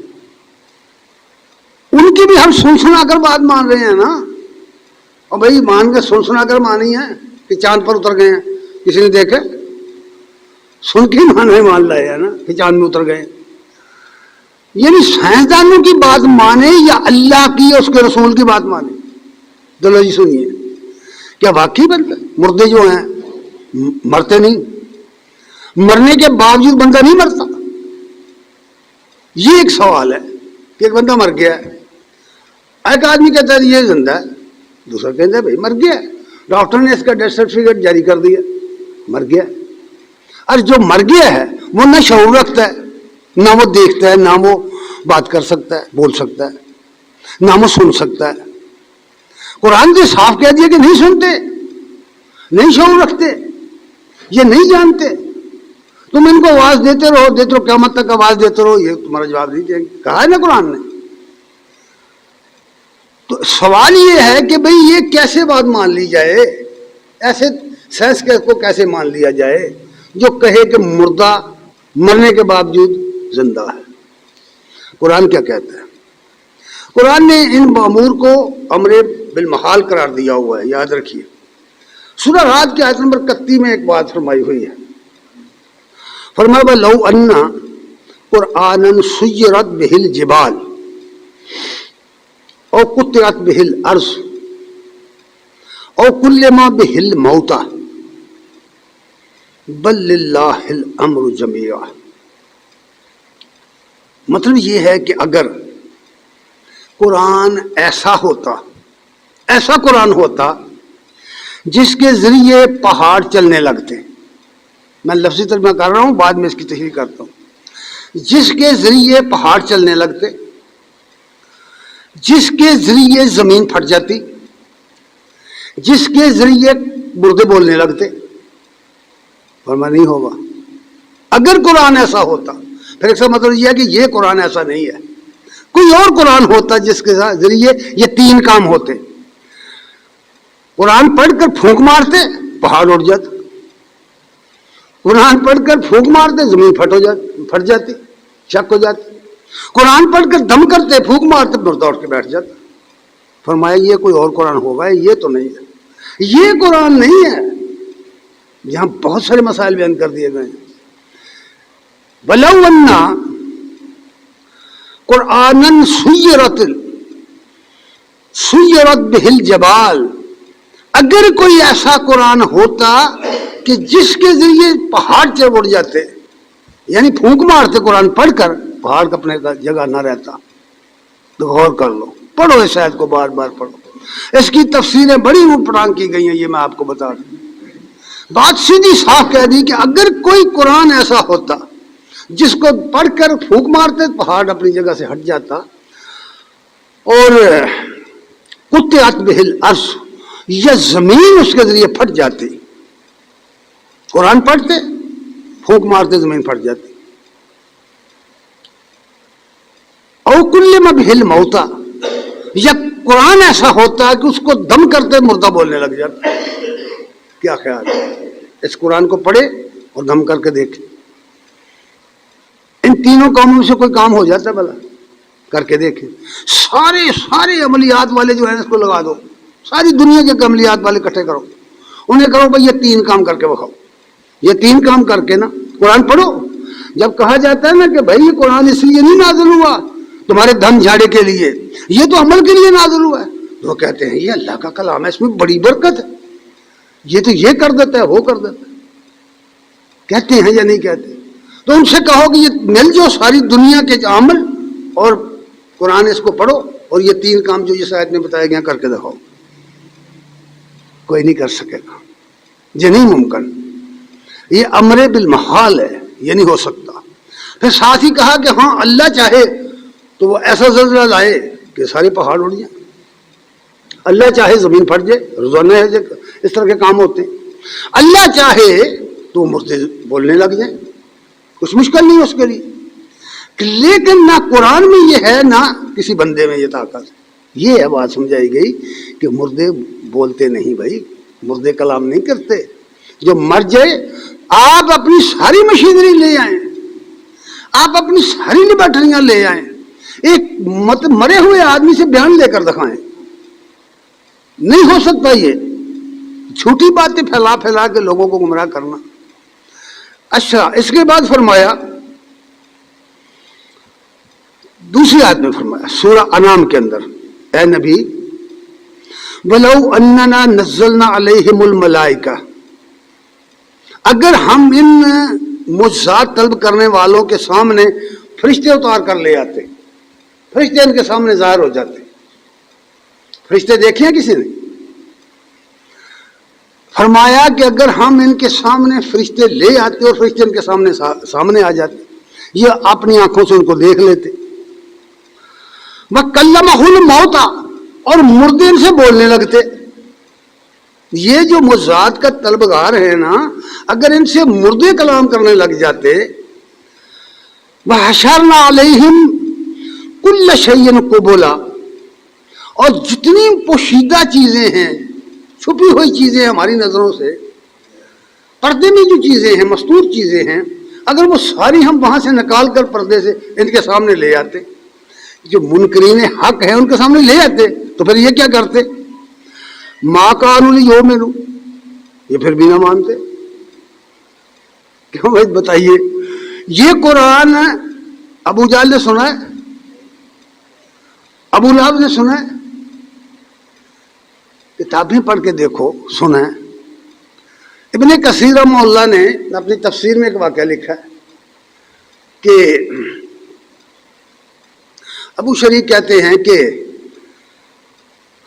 ان کی بھی ہم سن سنا کر بات مان رہے ہیں نا، اور بھائی مان کے سن سنا کر مانی ہے کہ چاند پر اتر گئے ہیں، کسی نے دیکھے؟ سن کے مان لائے ہیں نا کہ چاند میں اتر گئے. یعنی سائنسدانوں کی بات مانے یا اللہ کی اس کے رسول کی بات مانے؟ چلو جی سنیے، کیا واقعی بندہ مردے جو ہیں مرتے نہیں؟ مرنے کے باوجود بندہ نہیں مرتا؟ یہ ایک سوال ہے کہ ایک بندہ مر گیا ہے، ایک آدمی کہتا ہے یہ زندہ ہے، دوسرا کہتا ہے بھائی مر گیا، ڈاکٹر نے اس کا ڈیتھ سرٹیفکیٹ جاری کر دیا، مر گیا. اور جو مر گیا ہے وہ نہ شعور رکھتا ہے، نہ وہ دیکھتا ہے، نہ وہ بات کر سکتا ہے، بول سکتا ہے، نہ وہ سن سکتا ہے. قرآن نے صاف کہہ دیا کہ نہیں سنتے، نہیں شعور رکھتے، یہ نہیں جانتے. تم ان کو آواز دیتے رہو قیامت تک آواز دیتے رہو، یہ تمہارا جواب نہیں دیں گے، کہا ہے نا قرآن نے. تو سوال یہ ہے کہ بھئی یہ کیسے بات مان لی جائے، ایسے سائنس کو کیسے مان لیا جائے جو کہے کہ مردہ مرنے کے باوجود زندہ ہے. قرآن کیا کہتا ہے؟ قرآن نے ان مأمور کو امر بالمحال قرار دیا ہوا ہے، یاد رکھیے۔ سورہ رعد کی آیت نمبر 31 میں ایک بات فرمائی ہوئی ہے، فرمایا لو ان قرآنا سیرت بہ الجبال او قطعت بہ الارض او کلم بہ الموتى بل للہ الامر جمیعا۔ مطلب یہ ہے کہ اگر قرآن ایسا ہوتا، ایسا قرآن ہوتا جس کے ذریعے پہاڑ چلنے لگتے، میں لفظی ترجمہ کر رہا ہوں، بعد میں اس کی تشریح کرتا ہوں، جس کے ذریعے پہاڑ چلنے لگتے، جس کے ذریعے زمین پھٹ جاتی، جس کے ذریعے مردے بولنے لگتے، فرمایا نہیں ہوگا۔ اگر قرآن ایسا ہوتا، پھر ایک مطلب یہ ہے کہ یہ قرآن ایسا نہیں ہے، کوئی اور قرآن ہوتا جس کے ذریعے یہ تین کام ہوتے۔ قرآن پڑھ کر پھونک مارتے، پہاڑ اڑ جاتا، قرآن پڑھ کر پھونک مارتے، زمین پھٹ جاتی، شک ہو جاتی، قرآن پڑھ کر دم کرتے، پھونک مارتے، مردہ اٹھ کے بیٹھ جاتا۔ فرمایا یہ کوئی اور قرآن ہوگا، یہ تو نہیں ہے، یہ قرآن نہیں ہے۔ یہاں بہت سارے مسائل بیان کر دیے گئے ہیں۔ وَلَوْ أَنَّ قُرْآنًا سُيِّرَتْ بِهِ الْجِبَالُ، اگر کوئی ایسا قرآن ہوتا کہ جس کے ذریعے پہاڑ چل اڑ جاتے، یعنی پھونک مارتے قرآن پڑھ کر، پہاڑ کا اپنے جگہ نہ رہتا، تو غور کر لو، پڑھو اس آیت کو، بار بار پڑھو، اس کی تفسیریں بڑی اوٹ پٹانگ کی گئی ہیں، یہ میں آپ کو بتا رہا ہوں۔ بات سیدھی صاف کہہ دی کہ اگر کوئی قرآن ایسا ہوتا جس کو پڑھ کر پھونک مارتے پہاڑ اپنی جگہ سے ہٹ جاتا، اور قطعت بہ الارض، یا زمین اس کے ذریعے پھٹ جاتی، قرآن پڑھتے پھونک مارتے زمین پھٹ جاتی، او کلم بہ الموتى، یا قرآن ایسا ہوتا کہ اس کو دم کرتے مردہ بولنے لگ جاتا۔ کیا خیال ہے؟ اس قرآن کو پڑھے اور دم کر کے دیکھیں، ان تینوں کاموں میں سے کوئی کام ہو جاتا ہے بھلا؟ کر کے دیکھیں۔ سارے عملیات والے جو ہیں اس کو لگا دو، ساری دنیا کے عملیات والے اکٹھے کرو، انہیں کرو بھائی یہ تین کام کر کے بکھاؤ، یہ تین کام کر کے نا قرآن پڑھو۔ جب کہا جاتا ہے نا کہ بھائی یہ قرآن اس لیے نہیں نازل ہوا تمہارے دھن جھاڑے کے لیے، یہ تو عمل کے لیے نازل ہوا ہے، تو وہ کہتے ہیں یہ اللہ کا کلام ہے، اس میں بڑی برکت ہے، یہ تو یہ کر دیتا ہے، وہ کر دیتا ہے، کہتے ہیں یا نہیں کہتے؟ تو ان سے کہو کہ یہ مل جو ساری دنیا کے عمل اور قرآن، اس کو پڑھو اور یہ تین کام جو اس آیت میں بتایا گیا کر کے دکھاؤ۔ کوئی نہیں کر سکے گا، یہ نہیں ممکن، یہ امر بالمحال ہے، یہ نہیں ہو سکتا۔ پھر ساتھ ہی کہا کہ ہاں اللہ چاہے تو وہ ایسا زلزلہ لائے کہ سارے پہاڑ اڑ جائیں، اللہ چاہے زمین پھٹ جائے، روزانہ اس طرح کے کام ہوتے ہیں، اللہ چاہے تو مردے بولنے لگ جائیں، کچھ مشکل نہیں اس کے لیے۔ لیکن نہ قرآن میں یہ ہے نہ کسی بندے میں یہ طاقت، یہ ہے بات سمجھائی گئی کہ مردے بولتے نہیں بھائی، مردے کلام نہیں کرتے، جو مر جائے آپ اپنی ساری مشینری لے آئیں، آپ اپنی ساری لیبارٹریاں لے آئیں، ایک مرے ہوئے آدمی سے بیان لے کر دکھائیں، نہیں ہو سکتا یہ، جھوٹی باتیں پھیلا کے لوگوں کو گمراہ کرنا۔ اچھا، اس کے بعد فرمایا دوسری آیت میں فرمایا سورہ انعام کے اندر، اے نبی وَلَوْ أَنَّنَا نَزَّلْنَا عَلَيْهِمُ الْمَلَائِكَةَ، اگر ہم ان معجزات طلب کرنے والوں کے سامنے فرشتے اتار کر لے آتے، فرشتے ان کے سامنے ظاہر ہو جاتے۔ فرشتے دیکھے ہیں کسی نے؟ فرمایا کہ اگر ہم ان کے سامنے فرشتے لے آتے اور فرشتے ان کے سامنے آ جاتے، یہ اپنی آنکھوں سے ان کو دیکھ لیتے، وَكَلَّمَهُ الْمَوْتَى، اور مردے ان سے بولنے لگتے۔ یہ جو معجزات کا طلبگار ہے نا، اگر ان سے مردے کلام کرنے لگ جاتے، وَحَشَرْنَا عَلَيْهِمْ كُلَّ شَيْءٍ قُبُلًا، اور جتنی پوشیدہ چیزیں ہیں، چھپی ہوئی چیزیں ہماری نظروں سے، پردے میں جو چیزیں ہیں، مستور چیزیں ہیں، اگر وہ ساری ہم وہاں سے نکال کر پردے سے ان کے سامنے لے آتے، جو منکرین حق ہے ان کے سامنے لے آتے، تو پھر یہ کیا کرتے؟ ماں کانوا لیؤمنوا، یہ پھر بھی نہ مانتے. کیوں بھائی بتائیے؟ یہ قرآن ابو جہل نے سنا ہے، ابو لہب نے سنا ہے، کتابیں پڑھ کے دیکھو سنا ہے. ابن کثیر رحمہ اللہ نے اپنی تفسیر میں ایک واقعہ لکھا ہے کہ ابو شریک کہتے ہیں کہ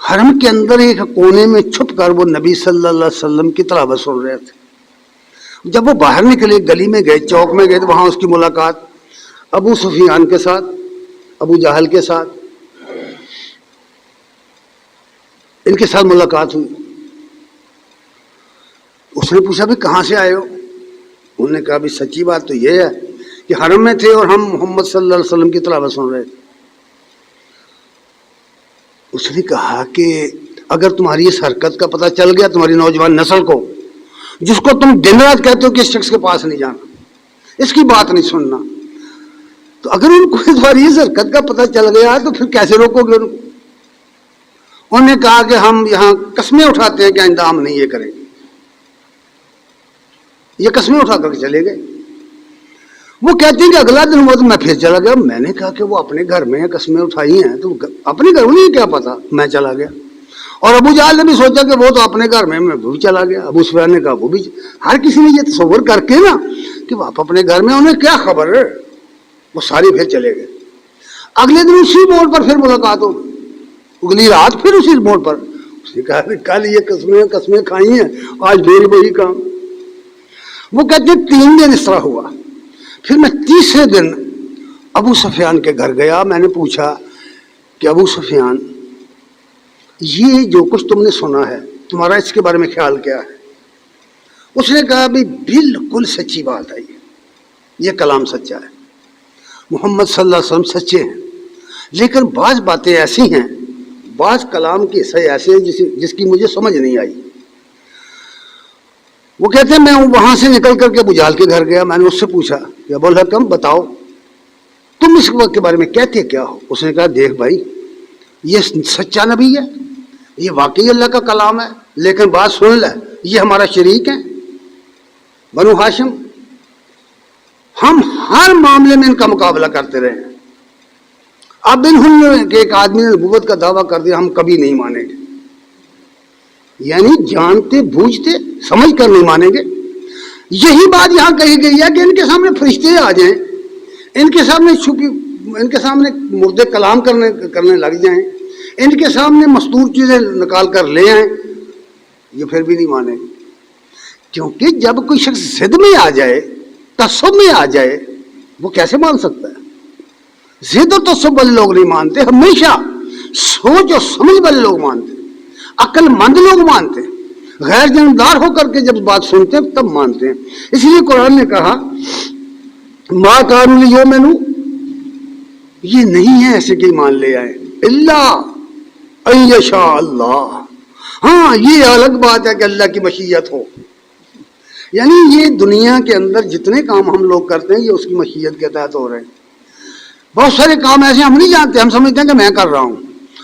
حرم کے اندر ایک کونے میں چھپ کر وہ نبی صلی اللہ علیہ وسلم کی تلاوت سن رہے تھے. جب وہ باہر نکلے، گلی میں گئے، چوک میں گئے، تو وہاں اس کی ملاقات ابو سفیان کے ساتھ، ابو جہل کے ساتھ، ان کے ساتھ ملاقات ہوئی. اس نے پوچھا بھی کہاں سے آئے ہو؟ انہوں نے کہا بھی سچی بات تو یہ ہے کہ حرم میں تھے اور ہم محمد صلی اللہ علیہ وسلم کی تلاوت سن رہے تھے. اس نے کہا کہ اگر تمہاری اس حرکت کا پتہ چل گیا تمہاری نوجوان نسل کو، جس کو تم دن رات کہتے ہو کہ اس شخص کے پاس نہیں جانا، اس کی بات نہیں سننا، تو اگر ان کو تمہاری اس حرکت کا پتہ چل گیا تو پھر کیسے روکو گے ان کو؟ انہوں نے کہا کہ ہم یہاں قسمیں اٹھاتے ہیں کہ آئندہ ہم نہیں یہ کریں گے. یہ قسمیں اٹھا کر کے چلے گئے. وہ کہتے ہیں کہ اگلا دن وہ تو میں پھر چلا گیا. میں نے کہا کہ وہ اپنے گھر میں قسمیں اٹھائی ہیں تو اپنے گھر میں کیا پتا، میں چلا گیا. اور ابو جہل نے بھی سوچا کہ وہ تو اپنے گھر میں بھی چلا گیا. ابو سفیان نے کہا وہ بھی. ہر کسی نے یہ تصور کر کے نا کہ وہ آپ اپنے گھر میں، انہیں کیا خبر ہے، وہ سارے پھر چلے گئے. اگلے دن اسی موڑ پر پھر ملاقات ہو گئی، اگلی رات پھر اسی موڑ پر. اس نے کہا کہ کل یہ قسمیں کھائی ہیں، آج ڈیل وہی کام. وہ کہتے ہیں 3 دن اس طرح ہوا. پھر میں تیسرے دن ابو سفیان کے گھر گیا. میں نے پوچھا کہ ابو سفیان، یہ جو کچھ تم نے سنا ہے تمہارا اس کے بارے میں خیال کیا ہے؟ اس نے کہا بھی بالکل سچی بات ہے، یہ کلام سچا ہے، محمد صلی اللہ علیہ وسلم سچے ہیں، لیکن بعض باتیں ایسی ہیں، بعض کلام کے حصے ایسے ہیں جس کی مجھے سمجھ نہیں آئی. وہ کہتے ہیں میں وہاں سے نکل کر کے ابو جہل کے گھر گیا. میں نے اس سے پوچھا کہ ابو الحکم بتاؤ تم اس وقت کے بارے میں کہتے کیا ہو؟ اس نے کہا دیکھ بھائی، یہ سچا نبی ہے، یہ واقعی اللہ کا کلام ہے، لیکن بات سن لے، یہ ہمارا شریک ہے بنو ہاشم، ہم ہر معاملے میں ان کا مقابلہ کرتے رہے ہیں. اب انہوں نے ایک آدمی نے نبوت کا دعویٰ کر دیا، ہم کبھی نہیں مانیں گے. یعنی جانتے بوجھتے سمجھ کر نہیں مانیں گے. یہی بات یہاں کہی گئی ہے کہ ان کے سامنے فرشتے آ جائیں، ان کے سامنے چھپی، ان کے سامنے مردے کلام کرنے لگ جائیں، ان کے سامنے مستور چیزیں نکال کر لے آئیں، یہ پھر بھی نہیں مانیں گے. کیونکہ جب کوئی شخص ضد میں آ جائے، تعصب میں آ جائے، وہ کیسے مان سکتا ہے؟ ضد اور تعصب والے لوگ نہیں مانتے، ہمیشہ سوچ اور سمجھ والے لوگ مانتے، عقل مند لوگ مانتے ہیں، غیر جانبدار ہو کر کے جب بات سنتے ہیں تب مانتے ہیں. اس لیے قرآن نے کہا ما کانوا لیؤمنوا، یہ نہیں ہے ایسے کہ ایمان لے آئے، الا ان یشاء اللہ. ہاں یہ الگ بات ہے کہ اللہ کی مشیت ہو، یعنی یہ دنیا کے اندر جتنے کام ہم لوگ کرتے ہیں یہ اس کی مشیت کے تحت ہو رہے ہیں. بہت سارے کام ایسے ہم نہیں جانتے، ہم سمجھتے ہیں کہ میں کر رہا ہوں،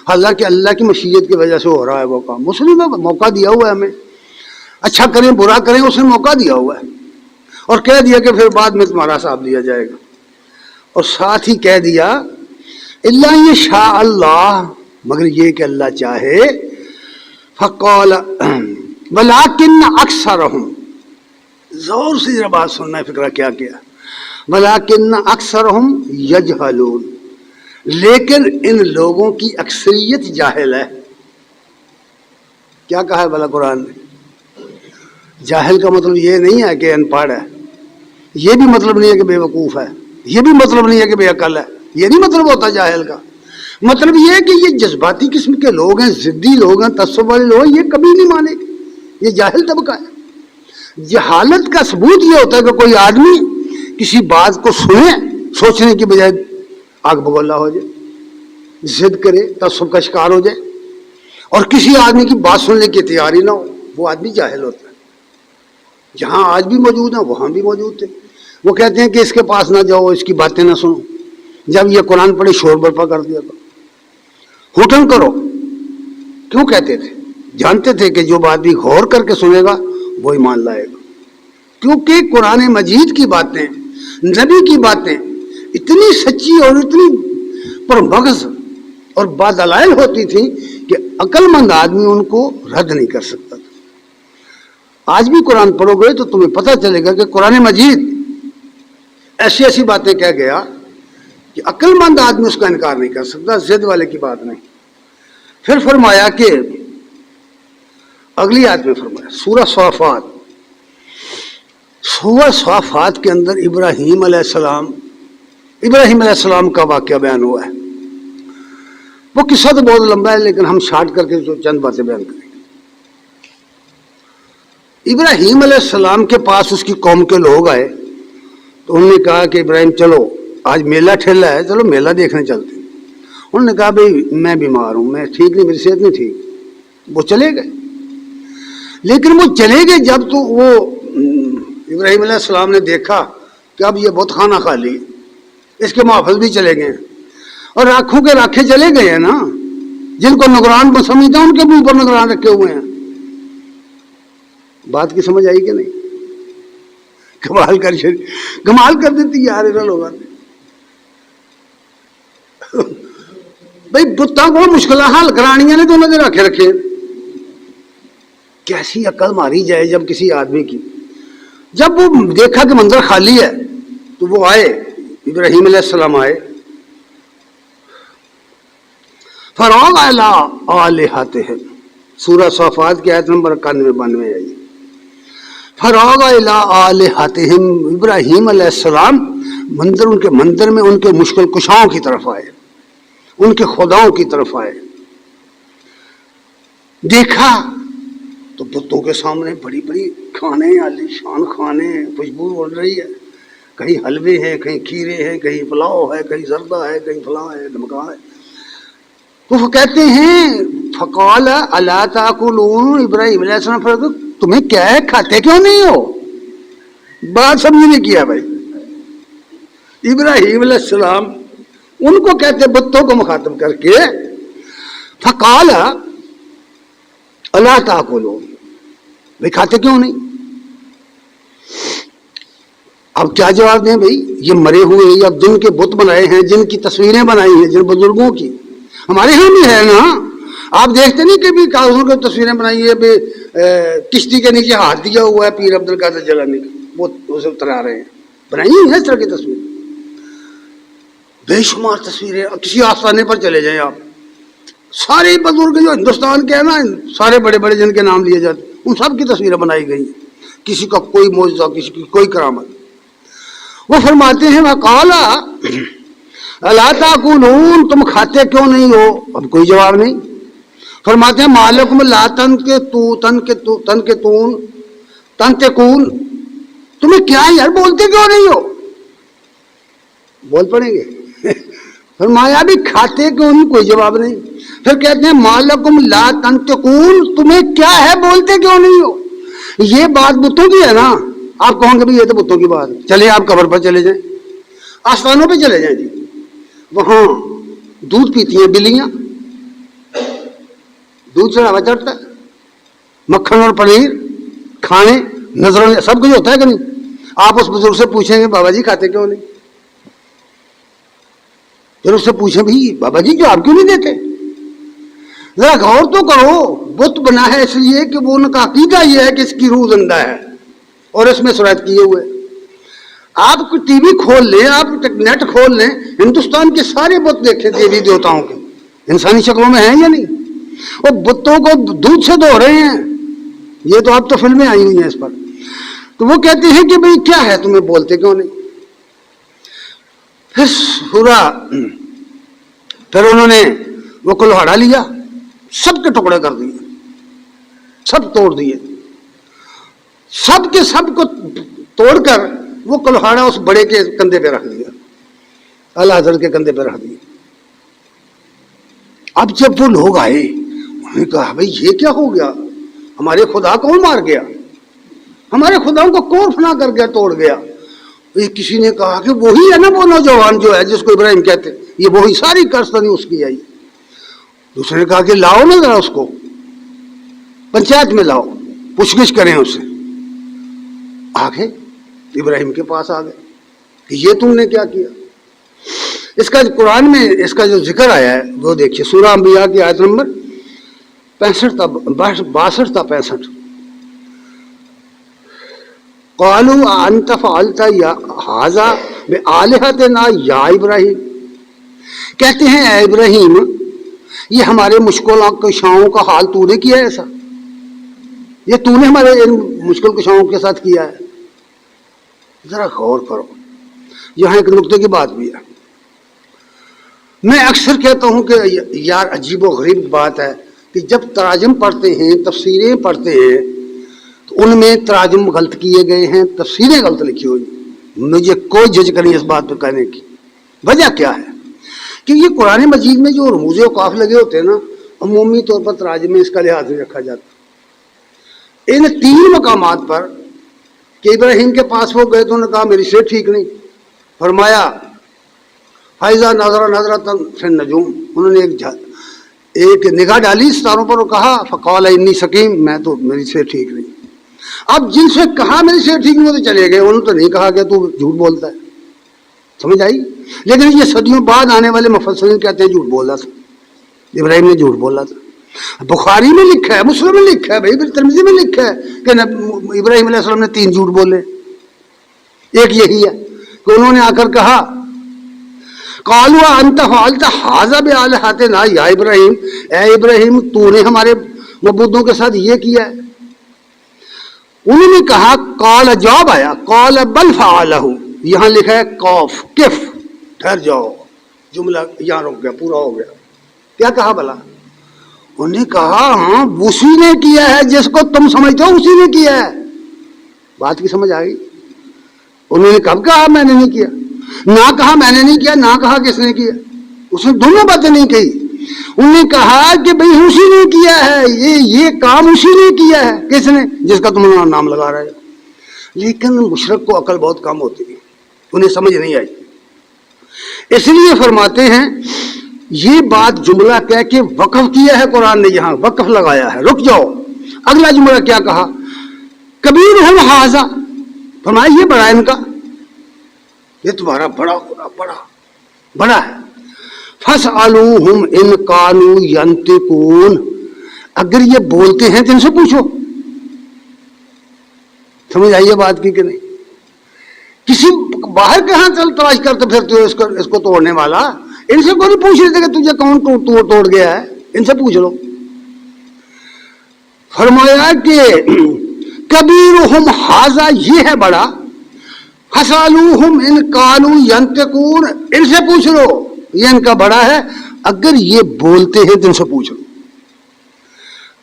حالانکہ اللہ کی مشیت کی وجہ سے ہو رہا ہے وہ کام. مسلم نے موقع دیا ہوا ہے ہمیں، اچھا کریں برا کریں، اس نے موقع دیا ہوا ہے، اور کہہ دیا کہ پھر بعد میں تمہارا حساب لیا جائے گا. اور ساتھ ہی کہہ دیا الا یشاء اللہ، مگر یہ کہ اللہ چاہے. فقال ولکن اکثرہم، زور سے ذرا بات سننا ہے، فکرہ کیا کیا. ولکن اکثرہم یجہلون، لیکن ان لوگوں کی اکثریت جاہل ہے. کیا کہا ہے بھلا قرآن نے؟ جاہل کا مطلب یہ نہیں ہے کہ ان پڑھ ہے، یہ بھی مطلب نہیں ہے کہ بے وقوف ہے، یہ بھی مطلب نہیں ہے کہ بے عقل ہے، یہ نہیں مطلب ہوتا جاہل کا. مطلب یہ ہے کہ یہ جذباتی قسم کے لوگ ہیں، ضدی لوگ ہیں، تعصب والے لوگ ہیں، یہ کبھی نہیں مانے گے، یہ جاہل طبقہ ہے. جہالت کا ثبوت یہ ہوتا ہے کہ کوئی آدمی کسی بات کو سنے، سوچنے کی بجائے آگ بگولا ہو جائے، ضد کرے، تعصب کا شکار ہو جائے، اور کسی آدمی کی بات سننے کی تیاری نہ ہو، وہ آدمی جاہل ہوتا ہے. جہاں آج بھی موجود ہیں وہاں بھی موجود تھے. وہ کہتے ہیں کہ اس کے پاس نہ جاؤ، اس کی باتیں نہ سنو. جب یہ قرآن پڑھی شور برپا کر دیا تھا. ہوٹن کرو. کیوں کہتے تھے؟ جانتے تھے کہ جو بات بھی غور کر کے سنے گا وہ ایمان لائے گا. کیونکہ قرآن مجید کی باتیں، نبی کی باتیں اتنی سچی اور اتنی پرمغز اور بادلائل ہوتی تھی کہ عقل مند آدمی ان کو رد نہیں کر سکتا تھا. آج بھی قرآن پڑھو گے تو تمہیں پتہ چلے گا کہ قرآن مجید ایسی ایسی باتیں کہہ گیا کہ عقل مند آدمی اس کا انکار نہیں کر سکتا. ضد والے کی بات نہیں. پھر فرمایا کہ اگلی آیت میں فرمایا سورہ صافات. سورہ صافات کے اندر ابراہیم علیہ السلام کا واقعہ بیان ہوا ہے. وہ قصہ تو بہت لمبا ہے لیکن ہم شارٹ کر کے چند باتیں بیان کریں گے. ابراہیم علیہ السلام کے پاس اس کی قوم کے لوگ آئے تو انہوں نے کہا کہ ابراہیم چلو آج میلہ ٹھیلا ہے، چلو میلہ دیکھنے چلتے ہیں. انہوں نے کہا بھئی میں بیمار ہوں، میں ٹھیک نہیں، میری صحت نہیں ٹھیک. وہ چلے گئے. لیکن وہ چلے گئے جب تو وہ ابراہیم علیہ السلام نے دیکھا کہ اب یہ بت خانہ خالی ہے، اس کے محافظ بھی چلے گئے ہیں اور راکھوں کے راکھے چلے گئے ہیں نا، جن کو نگران سمجھتے ہیں ان کے بھی اوپر نگران رکھے ہوئے ہیں. بات کی سمجھ آئی کہ نہیں؟ کمال کر دیتی یار ان لوگوں نے. بھائی بتاں کو مشکل حل کرانیاں نے تو انہوں نے رکھے رکھے. کیسی عقل ماری جائے جب کسی آدمی کی. جب وہ دیکھا کہ منظر خالی ہے تو وہ آئے، ابراہیم علیہ السلام آئے. فراغ الی آلہتہم، سورہ صافات کی آیت نمبر 91-92 ہے یہ. فراغ الی آلہتہم، ابراہیم علیہ السلام ان کے مندر میں ان کے مشکل کشاؤں کی طرف آئے، ان کے خداؤں کی طرف آئے. دیکھا تو بتوں کے سامنے بڑی بڑی کھانے، عالی شان کھانے، خوشبو اڑ رہی ہے. کہیں حلوے ہیں، کہیں کھیرے ہیں، کہیں پلاؤ ہے، کہیں زردہ ہے، کہیں فلاں ہے، دمکا ہے. تو وہ کہتے ہیں فقال الا تاکلون، ابراہیم علیہ السلام فرماتے تمہیں کیا ہے، کھاتے کیوں نہیں ہو؟ بات سمجھنے کیا بھائی. ابراہیم علیہ السلام ان کو کہتے بتوں کو مخاطب کر کے فقال الا تاکلون، بھائی کھاتے کیوں نہیں؟ اب کیا جواب دیں بھائی؟ یہ مرے ہوئے یا جن کے بت بنائے ہیں، جن کی تصویریں بنائی ہیں، جن بزرگوں کی، ہمارے ہاں بھی ہے نا. آپ دیکھتے نہیں کہ بھی کاغذوں کی تصویریں بنائی ہے، کشتی کے نیچے ہاتھ دیا ہوا ہے پیر عبد القادر جیلانی کا، وہ اسے اترا رہے ہیں. بنائی ہیں اس طرح کی تصویر، بے شمار تصویریں. کسی آستانے پر چلے جائیں آپ، سارے بزرگ جو ہندوستان کے ہیں نا، سارے بڑے بڑے جن کے نام لیے جاتے ان سب کی تصویریں بنائی گئی ہیں. کسی کا کوئی معجزہ، کسی کی کوئی کرامت. وہ فرماتے ہیں وقال الا تاکلون، تم کھاتے کیوں نہیں ہو؟ اب کوئی جواب نہیں. فرماتے ہیں مالکم لا تنطقون، تمہیں کیا یار بولتے کیوں نہیں ہو؟ بول پڑیں گے. فرمایا بھی کھاتے کیوں نہیں؟ کوئی جواب نہیں. پھر کہتے ہیں مالکم لا تنطقون، تمہیں کیا ہے بولتے کیوں نہیں ہو؟ یہ بات بتوں کی ہے نا. آپ کہوں گے بھی یہ تو بتوں کی بات ہے، چلے آپ قبر پر چلے جائیں، آستانوں پہ چلے جائیں جی، وہاں دودھ پیتی ہیں بلیاں، دودھ چڑھاوا چڑھتا ہے، مکھن اور پنیر کھانے نظروں سب کچھ ہوتا ہے کہ نہیں؟ آپ اس بزرگ سے پوچھیں گے بابا جی کھاتے کیوں نہیں؟ پھر اس سے پوچھیں بھی بابا جی جواب کیوں نہیں دیتے؟ ذرا غور تو کرو. بت بنا ہے اس لیے کہ وہ ان کا عقیدہ یہ ہے کہ اس کی روح زندہ ہے اور اس میں سرایت کیے ہوئے. آپ ٹی وی کھول لیں، آپ نیٹ کھول لیں، ہندوستان کے سارے بت دیکھیں دیوی دیوتاؤں کے انسانی شکلوں میں ہیں یا نہیں؟ وہ بتوں کو دودھ سے دھو رہے ہیں. یہ تو اب تو فلمیں آئی ہوئی ہیں اس پر. تو وہ کہتے ہیں کہ بھئی کیا ہے تمہیں بولتے کیوں نہیں؟ پھر انہوں نے وہ کلہاڑا لیا، سب کے ٹکڑے کر دیے، سب توڑ دیے، سب کے سب کو توڑ کر وہ کلہاڑا اس بڑے کے کندھے پہ رکھ دیا، اعلیٰ حضرت کے کندھے پہ رکھ دیا. اب جب وہ لوگ آئے انہوں نے کہا بھائی یہ کیا ہو گیا؟ ہمارے خدا کون مار گیا؟ ہمارے خداؤں کو کون فنا کر گیا، توڑ گیا؟ یہ کسی نے کہا کہ وہی ہے نا وہ نوجوان جو ہے جس کو ابراہیم کہتے، یہ وہی ساری کارستانی اس کی آئی۔ دوسرے نے کہا کہ لاؤ نا ذرا اس کو پنچایت میں لاؤ، پوچھ گچھ کریں اس سے۔ آگے ابراہیم کے پاس آ گئے کہ یہ تم نے کیا کیا۔ اس کا قرآن میں اس کا جو ذکر آیا ہے وہ دیکھیے، سورہ انبیاء کی آیت نمبر 62 تا 65۔ قالوا انت فعلت هذا بآلهتنا یا ابراہیم، کہتے ہیں اے ابراہیم یہ ہمارے مشکل کشاؤں کا حال تو نے کیا ہے ایسا، یہ تو نے ہمارے ان مشکل کشاؤں کے ساتھ کیا ہے۔ ذرا غور کرو، یہاں ایک نقطے کی بات بھی ہے۔ میں اکثر کہتا ہوں کہ یار عجیب و غریب بات ہے کہ جب تراجم پڑھتے ہیں، تفسیریں پڑھتے ہیں، تو ان میں تراجم غلط کیے گئے ہیں، تفسیریں غلط لکھی ہوئی۔ مجھے کوئی جھجک نہیں اس بات پہ کہنے کی۔ وجہ کیا ہے کہ یہ قرآن مجید میں جو رموز و قاف لگے ہوتے ہیں نا، عمومی طور پر تراجم میں اس کا لحاظ نہیں رکھا جاتا۔ ان 3 مقامات پر کہ ابراہیم کے پاس وہ گئے تو انہوں نے کہا میری صحت ٹھیک نہیں، فرمایا فائزہ نظرۃ فی النجوم، انہوں نے ایک نگاہ ڈالی ستاروں پر اور کہا فقال انی سقیم، میں تو میری صحت ٹھیک نہیں۔ اب جن سے کہا میری صحت ٹھیک نہیں وہ تو چلے گئے، انہوں نے تو نہیں کہا کہ تو جھوٹ بولتا ہے، سمجھ آئی؟ لیکن یہ صدیوں بعد آنے والے مفسرین کہتے ہیں جھوٹ بولا تھا، ابراہیم نے جھوٹ بولا تھا۔ بخاری میں لکھا ہے، مسلم میں لکھا ہے، بھائی ترمذی میں لکھا ہے کہ ابراہیم علیہ السلام نے 3 جھوٹ بولے۔ ایک یہی ہے کہ انہوں نے آ کر کہا قالوا انت فعلت هذا بآلهتنا یا ابراہیم، اے ابراہیم تو نے ہمارے معبودوں کے ساتھ یہ کیا ہے۔ انہوں نے کہا قال، جواب آیا قال بل فعلہ، یہاں لکھا ہے قوف کف، ٹھہر جاؤ، جملہ یہاں رک گیا، پورا ہو گیا۔ کیا کہا بلا؟ انہوں نے کہا ہاں اسی نے کیا ہے جس کو تم سمجھتے ہو، اسی نے کیا ہے۔ بات کی سمجھ آ گئی؟ انہوں نے کب کہا میں نے نہیں کیا، نہ کہا میں نے نہیں کیا، نہ کہا کس نے کیا، اس نے دونوں باتیں نہیں کہی۔ انہوں نے کہا کہ بھئی اسی نے کیا ہے، یہ کام اسی نے کیا ہے۔ کس نے؟ جس کا تم نام لگا رہے ہو۔ لیکن مشرک کو عقل بہت کم ہوتی ہے، انہیں سمجھ نہیں آئی، اس لیے فرماتے ہیں یہ بات جملہ کہہ کے وقف کیا ہے قرآن نے، یہاں وقف لگایا ہے، رک جاؤ۔ اگلا جملہ کیا کہا؟ کبیرہم ھذا، فرمایا یہ بڑا ان کا، یہ تمہارا بڑا ہے۔ فاسألوہم ان کانوا ینطقون، اگر یہ بولتے ہیں تو ان سے پوچھو۔ سمجھ آئیے بات کی کہ نہیں؟ کسی باہر کہاں چل تلاش کرتے پھرتے ہو اس کو توڑنے والا، ان سے کوئی نہیں پوچھ رہے تھے کہ تجھے کون توڑ گیا ہے، ان سے پوچھ لو۔ فرمایا کہ کبیرہم ھذا، یہ ہے بڑا، فاسألوہم ان کانوا ینطقون، ان سے پوچھ لو یہ ان کا بڑا ہے، اگر یہ بولتے ہیں تو ان سے پوچھ لو۔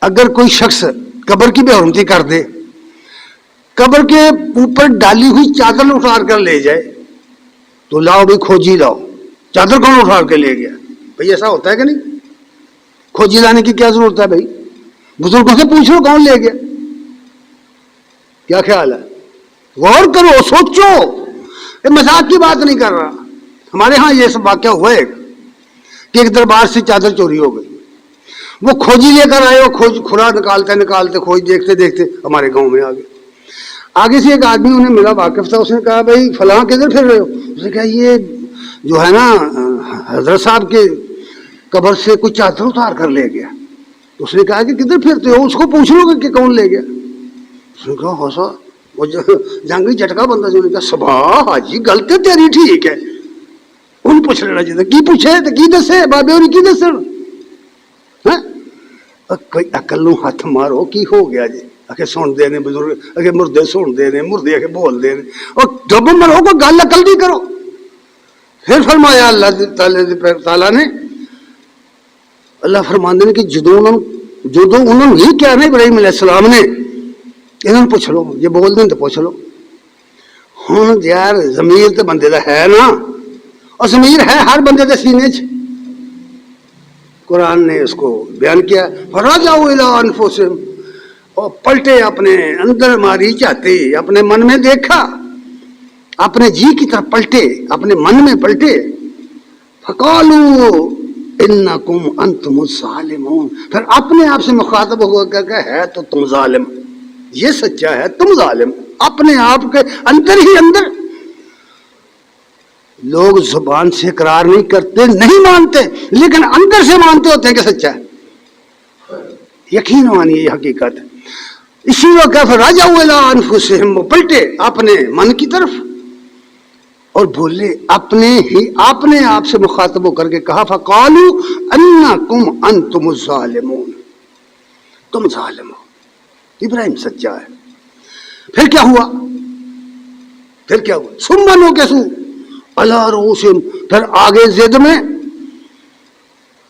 اگر کوئی شخص قبر کی بے حرمتی کر دے، قبر کے اوپر ڈالی ہوئی چادر اٹھار کر لے جائے تو لاؤ بھائی کھوجی لاؤ، چادر کون اٹھار کے لے گیا؟ بھائی ایسا ہوتا ہے کہ نہیں؟ کھوجی لانے کی کیا ضرورت ہے بھائی؟ بزرگوں سے پوچھ لو کون لے گیا۔ کیا خیال ہے؟ غور کرو، سوچو، یہ مذاق کی بات نہیں کر رہا۔ ہمارے ہاں یہ سب واقعہ ہوا ہے کہ ایک دربار سے چادر چوری ہو گئی، وہ کھوجی لے کر آئے، وہ کھلا نکالتے کھوج دیکھتے دیکھتے ہمارے گاؤں میں آ گئے۔ آگے سے ایک آدمی انہیں ملا، واقف تھا، اس نے کہا بھائی فلاں کدھر پھر رہے ہو؟ اس نے کہا یہ جو ہے نا حضرت صاحب کے قبر سے کوئی چادر اتار کر لے گیا۔ اس نے کہا کہ کدھر پھرتے ہو، اس کو پوچھ لو کہ کون لے گیا۔ اس نے کہا ہو سا وہ جنگی جھٹکا بندہ جو نے کہا سبھا حاجی گل تے تیری ٹھیک ہے، ان پوچھ لینا چاہیے کی پوچھے تو کی دسے بابے اور کی دس کوئی عقل نو ہاتھ مارو، کی ہو گیا جی؟ آخر سن دے نے بزرگ، اگر مردے سن دے نے، مردے آخر بول دے نے، اور جب مرو کو گل عقل دی کرو۔ پھر فرمایا اللہ تعالیٰ نے، اللہ فرماندے نے کہ جدو انہوں نے یہ کیا نا ابراہیم علیہ السلام نے، انہوں نے پوچھ لو، یہ بول دیں تو پوچھ لو۔ ہوں یار ضمیر تو بندے دا ہے نا، اور ضمیر ہے ہر بندے دے سینے چ۔ قرآن نے اس کو بیان کیا، فَرَجَعُوا إِلَىٰ أَنفُسِهِمْ، اور پلٹے اپنے اندر، ماری چاہتے اپنے من میں دیکھا، اپنے جی کی طرف پلٹے، اپنے من میں پلٹے، فقالوا انکم انتم الظالمون، پھر اپنے آپ سے مخاطب ہو کر کہ ہے تو تم ظالم، یہ سچا ہے تم ظالم، اپنے آپ کے اندر ہی اندر۔ لوگ زبان سے اقرار نہیں کرتے، نہیں مانتے، لیکن اندر سے مانتے ہوتے ہیں کہ سچا ہے، یقین مانیے یہ حقیقت ہے۔ اسی وقت رجعوا الی انفسہم، وہ پلٹے اپنے من کی طرف اور بولے اپنے آپ سے مخاطب ہو کر کے کہا فقالوا انکم انتم الظالمون، تم ظالم ہو۔ ابراہیم سچا ہے۔ پھر کیا ہوا؟ ثم نکسوا علی رؤوسہم، پھر آگے زد میں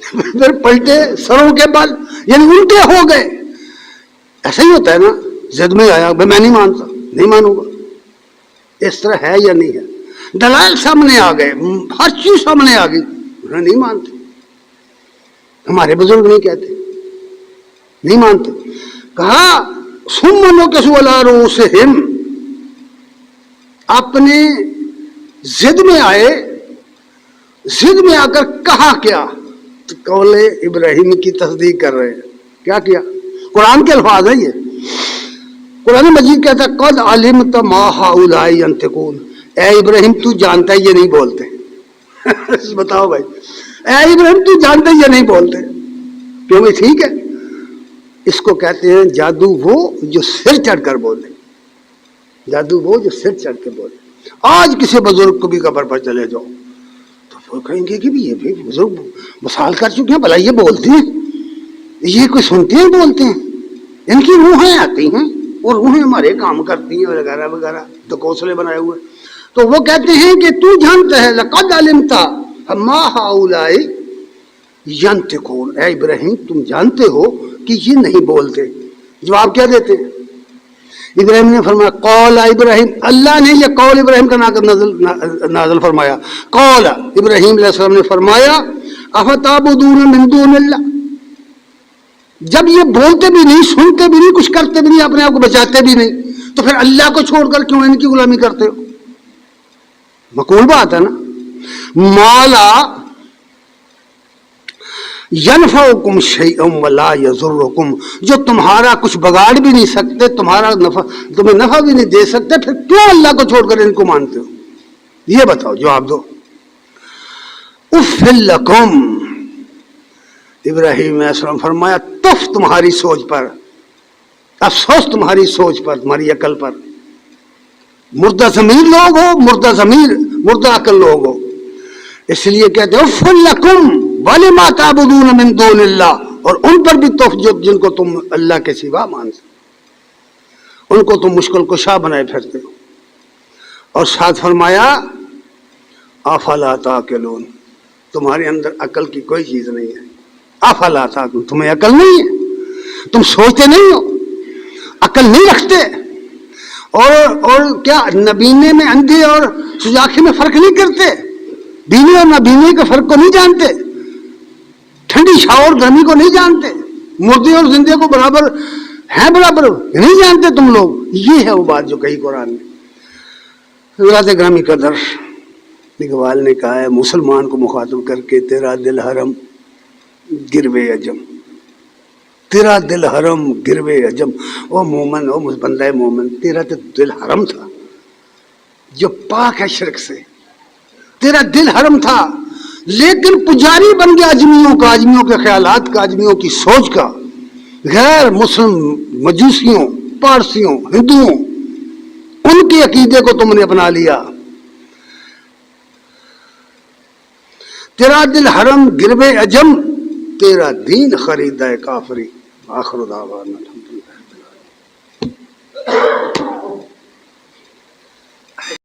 پھر پلٹے سروں کے بل، یعنی الٹے ہو گئے۔ ایسا ہی ہوتا ہے نا، زد میں آیا میں نہیں مانتا، نہیں مانوں گا، اس طرح ہے یا نہیں ہے؟ دلائل سامنے آ گئے، ہر چیز سامنے آ گئی، انہیں نہیں مانتے۔ ہمارے بزرگ نہیں کہتے، نہیں مانتے۔ کہا ثم نکسوا علی رؤوسہم، اپنے ضد میں آئے، ضد میں آ کر کہا کیا؟ قول ابراہیم کی تصدیق کر رہے ہیں۔ کیا کیا؟ قرآن کے الفاظ ہیں یہ، قرآن مجید کہتا ہے قد علمت ما ہؤلاء ینطقون، اے ابراہیم تو جانتا ہے یہ نہیں بولتے۔ بتاؤ بھائی، اے ابراہیم تو جانتا ہے یہ نہیں بولتے، کیوں بھائی؟ ٹھیک ہے، اس کو کہتے ہیں جادو وہ جو سر چڑھ کر بولے، جادو وہ جو سر چڑھ کے بولے۔ آج کسی بزرگ کو بھی قبر پر چلے جاؤ تو وہ کہیں گے کہ یہ بھی بزرگ وصال کر چکے ہیں، بھلا یہ بولتے ہیں، یہ کوئی سنتے ہیں بولتے ہیں، ان کی روحیں آتی ہیں اور روحیں ہمارے کام کرتی ہیں وغیرہ وغیرہ، تو کوسلے بنائے ہوئے۔ تو وہ کہتے ہیں کہ تو جانتا ہے لقد علمت ما ہؤلاء ینطقون، اے ابراہیم تم جانتے ہو کہ یہ نہیں بولتے۔ جواب کیا دیتے ہیں؟ ابراہیم نے فرمایا قول ابراہیم، اللہ نے یہ قول ابراہیم کا نازل فرمایا۔ قول ابراہیم علیہ السلام نے فرمایا افتعبدون من دون اللہ، جب یہ بولتے بھی نہیں، سنتے بھی نہیں، کچھ کرتے بھی نہیں، اپنے آپ کو بچاتے بھی نہیں، تو پھر اللہ کو چھوڑ کر کیوں ان کی غلامی کرتے ہو؟ معقول بات ہے نا۔ مالا ینفعکم شیئا ولا یضرکم، جو تمہارا کچھ بگاڑ بھی نہیں سکتے، تمہیں نفع بھی نہیں دے سکتے، پھر کیوں اللہ کو چھوڑ کر ان کو مانتے ہو؟ یہ بتاؤ، جواب دو۔ اف لکم، ابراہیم علیہ السلام فرمایا تف تمہاری سوچ پر، افسوس تمہاری سوچ پر، تمہاری عقل پر، مردہ ضمیر لوگ ہو، مردہ ضمیر، مردہ عقل لوگ ہو، اس لیے کہتے ہیں اف لکم وَلِمَا تَعْبُدُونَ مِن دُونِ اللَّهِ، اور ان پر بھی توف جن کو تم اللہ کے سوا مانتے، ان کو تم مشکل کشا بنائے پھرتے ہو۔ اور ساتھ فرمایا افلا تعقلون، تمہارے اندر عقل کی کوئی چیز نہیں ہے، افلا تعقلون، تمہیں عقل نہیں ہے، تم سوچتے نہیں ہو، عقل نہیں رکھتے، اور کیا نبینے میں اندھے اور سجاکھے میں فرق نہیں کرتے، بینے اور نابینے کے فرق کو نہیں جانتے، ٹھنڈی چھاؤں اور گرمی کو نہیں جانتے، مردے اور زندے کو برابر ہیں، برابر نہیں جانتے تم لوگ۔ یہ ہے وہ بات جو کہی قرآن نے۔ حضرات گرامی قدر، اقبال نے کہا ہے مسلمان کو مخاطب کر کے تیرا دل حرم گروے عجم، تیرا دل حرم گروے عجم، او مومن، او بندہ مومن، تیرا تو دل حرم تھا جو پاک ہے شرک سے، تیرا دل حرم تھا، لیکن پجاری بن گیا اجمیوں کا، اجمیوں کے خیالات کا، اجمیوں کی سوچ کا، غیر مسلم مجوسیوں، پارسیوں، ہندوؤں، ان کے عقیدے کو تم نے اپنا لیا۔ تیرا دل حرم گروے عجم، تیرا دین خریدا ہے کافری۔ آخر دعوانا